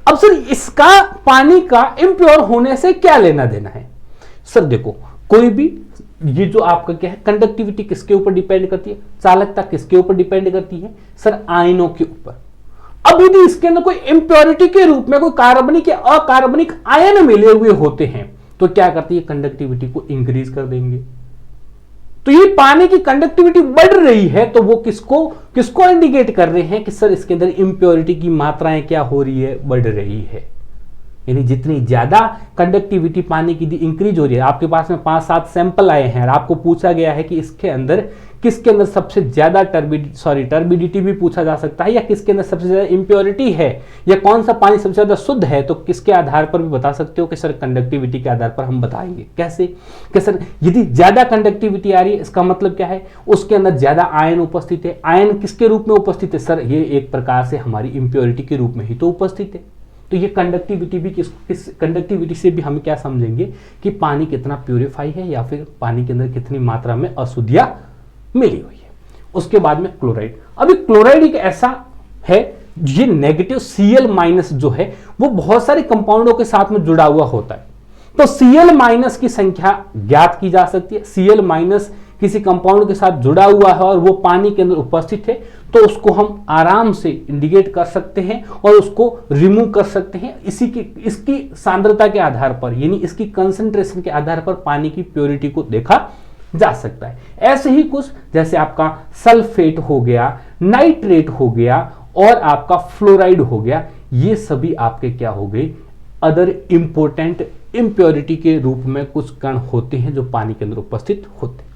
अब सर इसका पानी का इम्प्योर होने से क्या लेना देना है? सर देखो, कोई भी ये जो आपका क्या है, कंडक्टिविटी किसके ऊपर डिपेंड करती है, चालकता किसके ऊपर डिपेंड करती है? सर आयनों के ऊपर। अब यदि इसके अंदर कोई इम्प्योरिटी के रूप में कोई कार्बनिक या अकार्बनिक आयन मिले हुए होते हैं तो क्या करती है, कंडक्टिविटी को इंक्रीज कर देंगे। तो ये पानी की कंडक्टिविटी बढ़ रही है तो वो किसको किसको इंडिकेट कर रहे हैं कि सर इसके अंदर इम्प्योरिटी की मात्राएं क्या हो रही है, बढ़ रही है। यानी जितनी ज्यादा कंडक्टिविटी पानी की इंक्रीज हो रही है, आपके पास में 5-7 सैंपल आए हैं और आपको पूछा गया है कि इसके अंदर किसके अंदर सबसे ज्यादा टर्बिडिटी भी पूछा जा सकता है, या किसके अंदर सबसे ज्यादा इंप्योरिटी है, या कौन सा पानी सबसे ज्यादा शुद्ध है, तो किसके आधार पर भी बता सकते हो कि सर कंडक्टिविटी के आधार पर हम बताएंगे। कैसे कि सर यदि ज्यादा कंडक्टिविटी आ रही है इसका मतलब क्या है, उसके अंदर ज्यादा आयन उपस्थित है। आयन किसके रूप में उपस्थित है? सर ये एक प्रकार से हमारी इंप्योरिटी के रूप में ही तो उपस्थित है। तो ये कंडक्टिविटी भी किस कंडक्टिविटी से भी हम क्या समझेंगे कि पानी कितना प्यूरिफाई है या फिर पानी के अंदर कितनी मात्रा में अशुद्धियां मिली हुई है। उसके बाद में क्लोराइड। अभी क्लोराइड एक ऐसा है, ये नेगेटिव Cl- जो है वो बहुत सारे कंपाउंडों के साथ में जुड़ा हुआ होता है, तो Cl- की संख्या ज्ञात की जा सकती है। Cl- किसी कंपाउंड के साथ जुड़ा हुआ है और वो पानी के अंदर उपस्थित है तो उसको हम आराम से इंडिकेट कर सकते हैं और उसको रिमूव कर सकते हैं इसकी सांद्रता के आधार पर, यानी इसकी कंसंट्रेशन के आधार पर पानी की प्योरिटी को देखा जा सकता है। ऐसे ही कुछ जैसे आपका सल्फेट हो गया, नाइट्रेट हो गया और आपका फ्लोराइड हो गया, ये सभी आपके क्या हो गए, अदर इंपोर्टेंट इंप्योरिटी के रूप में कुछ कण होते हैं जो पानी के अंदर उपस्थित होते हैं।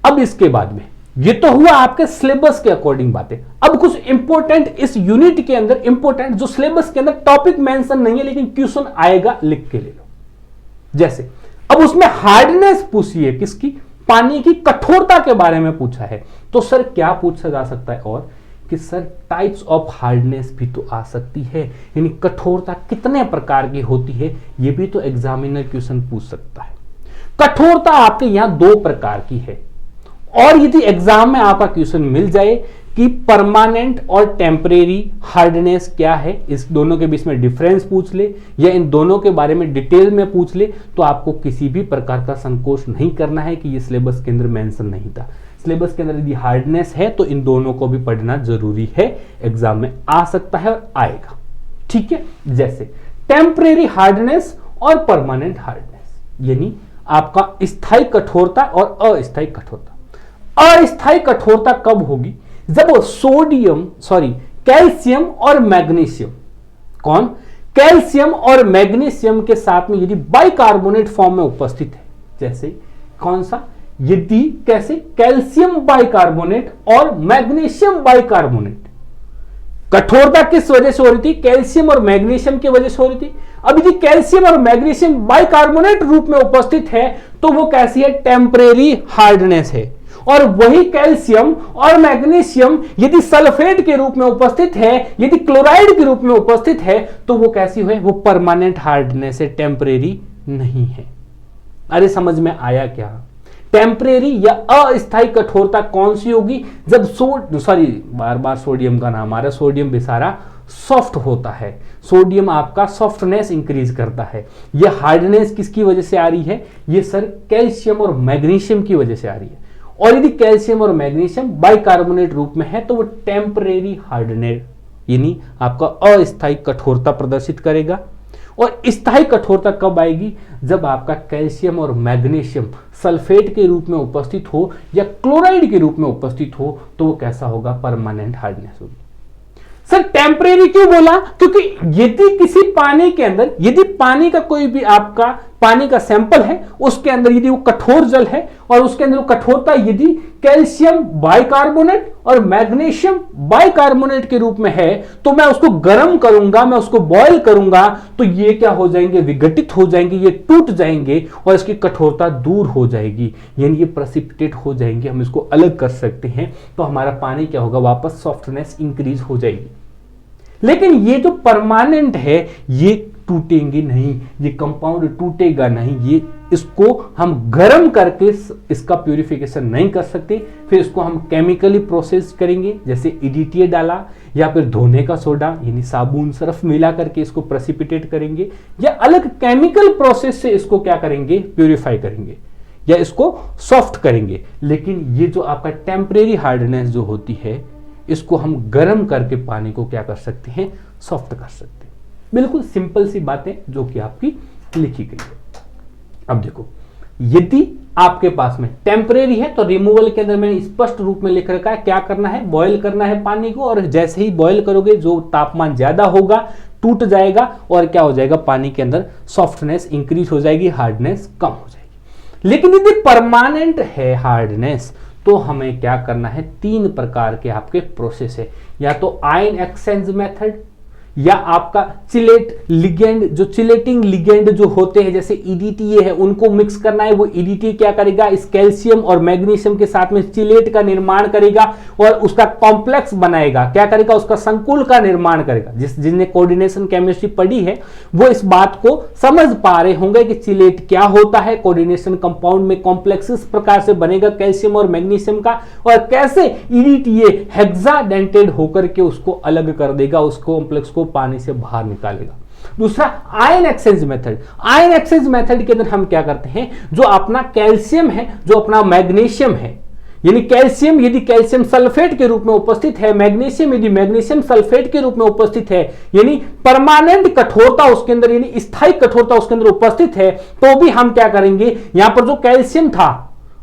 अब इसके बाद में ये तो हुआ आपके सिलेबस के अकॉर्डिंग बातें। अब कुछ इंपोर्टेंट इस यूनिट के अंदर इंपोर्टेंट जो सिलेबस के अंदर टॉपिक मेंशन नहीं है लेकिन क्वेश्चन आएगा, लिख के ले लो। जैसे अब उसमें हार्डनेस पूछी है, किसकी, पानी की कठोरता के बारे में पूछा है, तो सर क्या पूछा जा सकता है और कि सर टाइप्स ऑफ हार्डनेस भी तो आ सकती है, यानी कठोरता कितने प्रकार की होती है, ये भी तो एग्जामिनर क्वेश्चन पूछ सकता है। कठोरता आपके यहां 2 प्रकार की है, और यदि एग्जाम में आपका क्वेश्चन मिल जाए कि परमानेंट और टेम्परेरी हार्डनेस क्या है, इस दोनों के बीच में डिफरेंस पूछ ले या इन दोनों के बारे में डिटेल में पूछ ले, तो आपको किसी भी प्रकार का संकोच नहीं करना है कि ये सिलेबस के अंदर मेंशन नहीं था। सिलेबस के अंदर यदि हार्डनेस है तो इन दोनों को भी पढ़ना जरूरी है, एग्जाम में आ सकता है और आएगा। ठीक है, जैसे टेम्परेरी हार्डनेस और परमानेंट हार्डनेस, यानी आपका स्थायी कठोरता और अस्थायी कठोरता। अस्थायी कठोरता कब होगी, जब कैल्शियम और मैग्नीशियम, कौन, कैल्शियम और मैग्नीशियम के साथ में यदि बाइकार्बोनेट फॉर्म में उपस्थित है, जैसे कौन सा, यदि कैसे कैल्शियम बाइकार्बोनेट और मैग्नीशियम बाइकार्बोनेट कठोरता किस वजह से हो रही थी? कैल्शियम और मैग्नीशियम की वजह से हो रही थी। अब यदि कैल्शियम और मैग्नीशियम बाइकार्बोनेट रूप में उपस्थित है तो वो कैसी है? टेम्परेरी हार्डनेस है। और वही कैल्शियम और मैग्नीशियम यदि सल्फेट के रूप में उपस्थित है, यदि क्लोराइड के रूप में उपस्थित है, तो वो कैसी है? वो परमानेंट हार्डनेस है, टेम्परेरी नहीं है। अरे समझ में आया क्या? टेम्परेरी या अस्थायी कठोरता कौन सी होगी? जब बार बार सोडियम का नाम आ रहा है, सोडियम बेसारा सॉफ्ट होता है, सोडियम आपका सॉफ्टनेस इंक्रीज करता है। ये हार्डनेस किसकी वजह से आ रही है? ये सर कैल्शियम और मैग्नीशियम की वजह से आ रही है। और यदि कैल्शियम और मैग्नीशियम बाइकार्बोनेट रूप में है तो वो टेम्परेरी हार्डनेस यानी आपका अस्थायी कठोरता प्रदर्शित करेगा। और स्थायी कठोरता कब आएगी? जब आपका कैल्शियम और मैग्नीशियम सल्फेट के रूप में उपस्थित हो या क्लोराइड के रूप में उपस्थित हो, तो वो कैसा होगा? परमानेंट हार्डनेस होगी। सर टेम्परेरी क्यों बोला? क्योंकि यदि किसी पानी के अंदर, यदि पानी का कोई भी आपका पानी का सैंपल है, उसके अंदर यदि वो कठोर जल है और उसके अंदर वो कठोरता यदि कैल्शियम बाइकार्बोनेट और मैग्नीशियम बाइकार्बोनेट के रूप में है, तो मैं उसको गर्म करूंगा, मैं उसको बॉयल करूंगा, तो ये क्या हो जाएंगे? विघटित हो जाएंगे, ये टूट जाएंगे और इसकी कठोरता दूर हो जाएगी, यानी ये प्रेसिपिटेट हो जाएंगे। हम इसको अलग कर सकते हैं, तो हमारा पानी क्या होगा? वापस सॉफ्टनेस इंक्रीज हो जाएगी। लेकिन ये जो परमानेंट है ये टूटेंगे नहीं, ये कंपाउंड टूटेगा नहीं। ये इसको हम गर्म करके इसका प्यूरिफिकेशन नहीं कर सकते, फिर इसको हम केमिकली प्रोसेस करेंगे, जैसे EDTA डाला या फिर धोने का सोडा यानी साबुन सर्फ मिला करके इसको प्रेसिपिटेट करेंगे, या अलग केमिकल प्रोसेस से इसको क्या करेंगे? प्यूरिफाई करेंगे या इसको सॉफ्ट करेंगे। लेकिन ये जो आपका टेम्परेरी हार्डनेस जो होती है, इसको हम गर्म करके पानी को क्या कर सकते हैं? सॉफ्ट कर सकते हैं। बिल्कुल सिंपल सी बातें जो कि आपकी लिखी गई है। अब देखो, यदि आपके पास में टेम्परेरी है तो रिमूवल के अंदर मैंने स्पष्ट रूप में लिख रखा है, क्या करना है? बॉयल करना है पानी को, और जैसे ही बॉयल करोगे जो तापमान ज्यादा होगा टूट जाएगा और क्या हो जाएगा? पानी के अंदर सॉफ्टनेस इंक्रीज हो जाएगी, हार्डनेस कम हो जाएगी। लेकिन यदि परमानेंट है हार्डनेस, तो हमें क्या करना है? 3 प्रकार के आपके प्रोसेस है, या तो आयन एक्सचेंज मेथड, या आपका चिलेट लिगेंड, जो चिलेटिंग लिगेंड जो होते हैं जैसे EDTA है, उनको मिक्स करना है। वो EDTA क्या करेगा? इस कैल्शियम और मैग्नीशियम के साथ में चिलेट का निर्माण करेगा और उसका कॉम्प्लेक्स बनाएगा। क्या करेगा? उसका संकुल का निर्माण करेगा। जिसने कोऑर्डिनेशन केमिस्ट्री पढ़ी है वो इस बात को समझ पा रहे होंगे कि चिलेट क्या होता है। कोऑर्डिनेशन कंपाउंड में कॉम्प्लेक्स इस प्रकार से बनेगा कैल्शियम और मैग्नीशियम का, और कैसे EDTA हेक्साडेंटेड होकर के उसको अलग कर देगा, उस कॉम्प्लेक्स को पानी से बाहर निकालेगा। दूसरा ion exchange method. Ion exchange method के अंदर हम क्या करते हैं? जो अपना कैल्शियम है, जो अपना मैग्नीशियम है, यानी कैल्शियम यदि कैल्शियम सल्फेट के रूप में उपस्थित है, मैग्नीशियम यदि मैग्नीशियम सल्फेट के रूप में उपस्थित है, यानी परमानेंट कठोरता उसके अंदर, यानी स्थायी कठोरता उसके अंदर उपस्थित है, तो भी हम क्या करेंगे? यहां पर जो कैल्शियम था,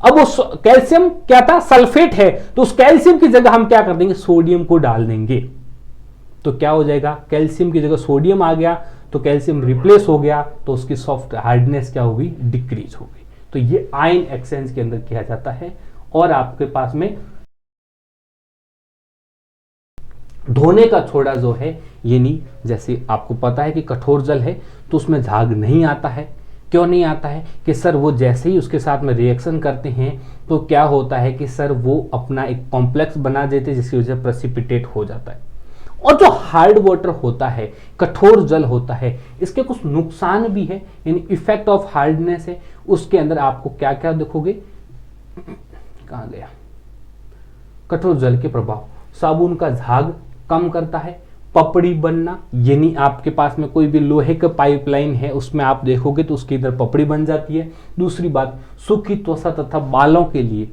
अब वो कैल्शियम क्या था? सल्फेट है, तो उस कैल्शियम की जगह हम क्या कर देंगे? सोडियम को डाल देंगे। तो क्या हो जाएगा? कैल्शियम की जगह सोडियम आ गया, तो कैल्शियम रिप्लेस हो गया, तो उसकी सॉफ्ट हार्डनेस क्या होगी? डिक्रीज हो गई। तो ये आयन एक्सचेंज के अंदर किया जाता है। और आपके पास में धोने का छोड़ा जो है, ये नहीं, जैसे आपको पता है कि कठोर जल है तो उसमें झाग नहीं आता है। क्यों नहीं आता है? कि सर वो जैसे ही उसके साथ में रिएक्शन करते हैं तो क्या होता है कि सर वो अपना एक कॉम्प्लेक्स बना देते हैं, जिसकी वजह से प्रेसिपिटेट हो जाता है। और जो हार्ड वाटर होता है, कठोर जल होता है, इसके कुछ नुकसान भी है, यानी इफेक्ट ऑफ हार्डनेस है। उसके अंदर आपको क्या क्या देखोगे? कहां गया? कठोर जल के प्रभाव, साबुन का झाग कम करता है, पपड़ी बनना, यानी आपके पास में कोई भी लोहे का पाइपलाइन है उसमें आप देखोगे तो उसके इधर पपड़ी बन जाती है। दूसरी बात, सूखी त्वचा तथा बालों के लिए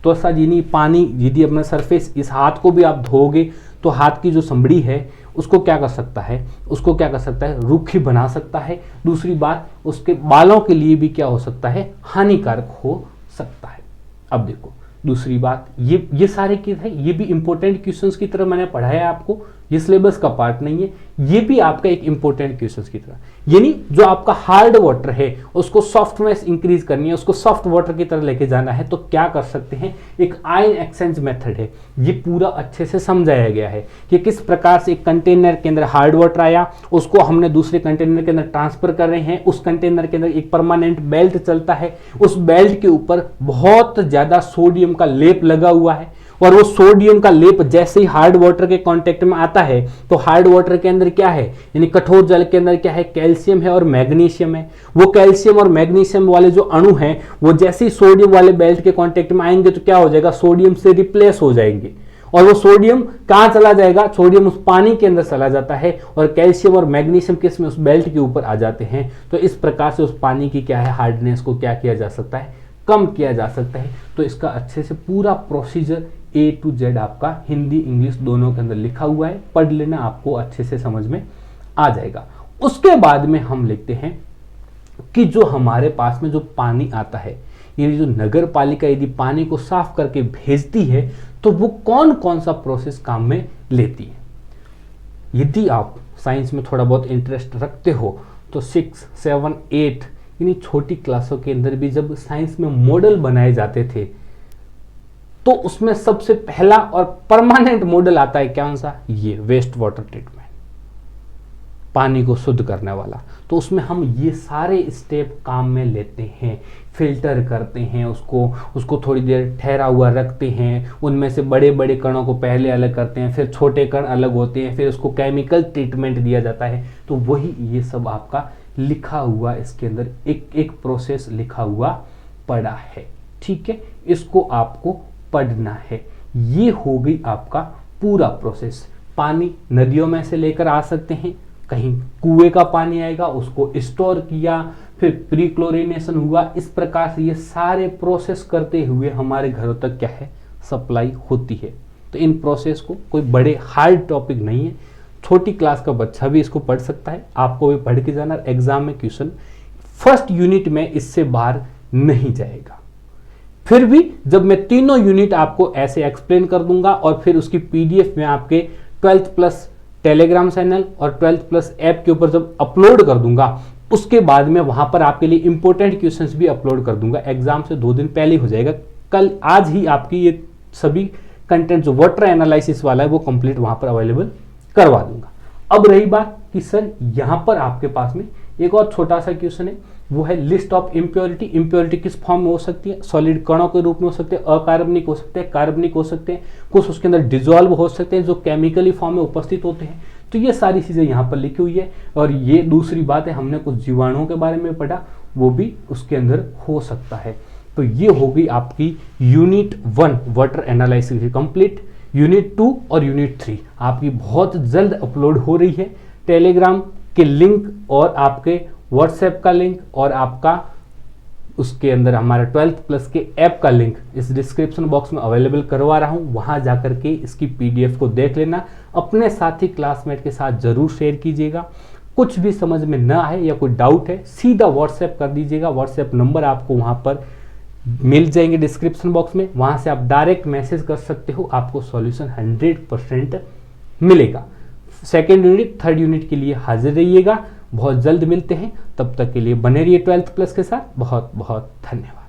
त्वचा, यानी पानी यदि अपना सरफेस, इस हाथ को भी आप धोओगे तो हाथ की जो संबड़ी है उसको क्या कर सकता है? उसको क्या कर सकता है? रूखी बना सकता है। दूसरी बात, उसके बालों के लिए भी क्या हो सकता है? हानिकारक हो सकता है। अब देखो दूसरी बात, ये सारे क्या है? ये भी इंपॉर्टेंट क्वेश्चंस की तरह मैंने पढ़ाया आपको, ये सिलेबस का पार्ट नहीं है, ये भी आपका एक इंपॉर्टेंट क्वेश्चन की तरह, यानी जो आपका हार्ड वाटर है उसको सॉफ्टनेस इंक्रीज करनी है, उसको सॉफ्ट वाटर की तरह लेके जाना है, तो क्या कर सकते हैं, एक आयन एक्सचेंज मेथड है। ये पूरा अच्छे से समझाया गया है कि किस प्रकार से एक कंटेनर के अंदर हार्ड वाटर आया, उसको हमने दूसरे कंटेनर के अंदर ट्रांसफर कर रहे हैं, उस कंटेनर के अंदर एक परमानेंट बेल्ट चलता है, उस बेल्ट के ऊपर बहुत ज्यादा सोडियम का लेप लगा हुआ है, और वो सोडियम का लेप जैसे ही हार्ड वाटर के कांटेक्ट में आता है तो हार्ड वाटर के अंदर क्या है, यानी कठोर जल के अंदर क्या है, कैल्शियम है और मैग्नीशियम है। वो कैल्शियम और मैग्नीशियम वाले जो अणु हैं वो जैसे ही सोडियम वाले बेल्ट के कांटेक्ट में आएंगे तो क्या हो जाएगा, सोडियम से रिप्लेस हो जाएंगे, और वो सोडियम कहां चला जाएगा, सोडियम उस पानी के अंदर चला जाता है, और कैल्शियम और मैग्नीशियम किस में, उस बेल्ट के ऊपर आ जाते हैं। तो इस प्रकार से उस पानी की क्या है, हार्डनेस को क्या किया जा सकता है, कम किया जा सकता है। तो इसका अच्छे से पूरा प्रोसीजर A to Z आपका हिंदी इंग्लिश दोनों के अंदर लिखा हुआ है, पढ़ लेना, आपको अच्छे से समझ में आ जाएगा। उसके बाद में हम लिखते हैं कि जो हमारे पास में जो पानी आता है, ये जो नगर पालिका यदि पानी को साफ करके भेजती है तो वो कौन कौन सा प्रोसेस काम में लेती है। यदि आप साइंस में थोड़ा बहुत इंटरेस्ट रखते हो तो 6, 7, 8 यानी छोटी क्लासों के अंदर भी जब साइंस में मॉडल बनाए जाते थे तो उसमें सबसे पहला और परमानेंट मॉडल आता है कौन सा, ये वेस्ट वाटर ट्रीटमेंट, पानी को शुद्ध करने वाला। तो उसमें हम ये सारे स्टेप काम में लेते हैं, फिल्टर करते हैं उसको थोड़ी देर ठहरा हुआ रखते हैं, उनमें से बड़े बड़े कणों को पहले अलग करते हैं, फिर छोटे कण अलग होते हैं, फिर उसको केमिकल ट्रीटमेंट दिया जाता है। तो वही ये सब आपका लिखा हुआ, इसके अंदर एक एक प्रोसेस लिखा हुआ पड़ा है, ठीक है, इसको आपको पढ़ना है। ये हो गई आपका पूरा प्रोसेस। पानी नदियों में से लेकर आ सकते हैं, कहीं कुएं का पानी आएगा, उसको स्टोर किया, फिर प्री क्लोरिनेशन हुआ, इस प्रकार से ये सारे प्रोसेस करते हुए हमारे घरों तक क्या है, सप्लाई होती है। तो इन प्रोसेस को कोई बड़े हार्ड टॉपिक नहीं है, छोटी क्लास का बच्चा भी इसको पढ़ सकता है, आपको भी पढ़ के जाना। एग्जाम में क्वेश्चन फर्स्ट यूनिट में इससे बाहर नहीं जाएगा। फिर भी जब मैं तीनों यूनिट आपको ऐसे एक्सप्लेन कर दूंगा और फिर उसकी पीडीएफ में आपके 12th प्लस टेलीग्राम चैनल और 12th प्लस ऐप के ऊपर जब अपलोड कर दूंगा, उसके बाद में वहां पर आपके लिए इंपॉर्टेंट क्वेश्चंस भी अपलोड कर दूंगा। एग्जाम से 2 दिन पहले हो जाएगा, कल आज ही आपकी ये सभी कंटेंट जो वाटर एनालिसिस वाला है वो कंप्लीट वहां पर अवेलेबल करवा दूंगा। अब रही बात कि सर यहां पर आपके पास में एक और छोटा सा क्वेश्चन है, वो है लिस्ट ऑफ इम्प्योरिटी। इम्प्योरिटी किस फॉर्म में हो सकती है, सॉलिड कणों के रूप में हो सकते हैं, अकार्बनिक हो सकते हैं, कार्बनिक हो सकते हैं, कुछ उसके अंदर डिजोल्व हो सकते हैं जो केमिकली फॉर्म में उपस्थित होते हैं। तो ये सारी चीजें यहाँ पर लिखी हुई है। और ये दूसरी बात है, हमने कुछ जीवाणुओं के बारे में पढ़ा, वो भी उसके अंदर हो सकता है। तो ये हो गई आपकी unit 1 water analysis complete. Unit 2 और यूनिट 3 आपकी बहुत जल्द अपलोड हो रही है। टेलीग्राम के लिंक और आपके व्हाट्सएप का लिंक और आपका उसके अंदर हमारे 12th प्लस के ऐप का लिंक इस डिस्क्रिप्शन बॉक्स में अवेलेबल करवा रहा हूं, वहां जाकर के इसकी पीडीएफ को देख लेना। अपने साथी क्लासमेट के साथ जरूर शेयर कीजिएगा। कुछ भी समझ में ना आए या कोई डाउट है सीधा व्हाट्सएप कर दीजिएगा। व्हाट्सएप नंबर आपको वहां पर मिल जाएंगे डिस्क्रिप्शन बॉक्स में, वहां से आप डायरेक्ट मैसेज कर सकते हो, आपको सॉल्यूशन 100% मिलेगा। सेकेंड यूनिट, थर्ड यूनिट के लिए हाजिर रहिएगा। बहुत जल्द मिलते हैं, तब तक के लिए बने रहिए 12th प्लस के साथ। बहुत बहुत धन्यवाद।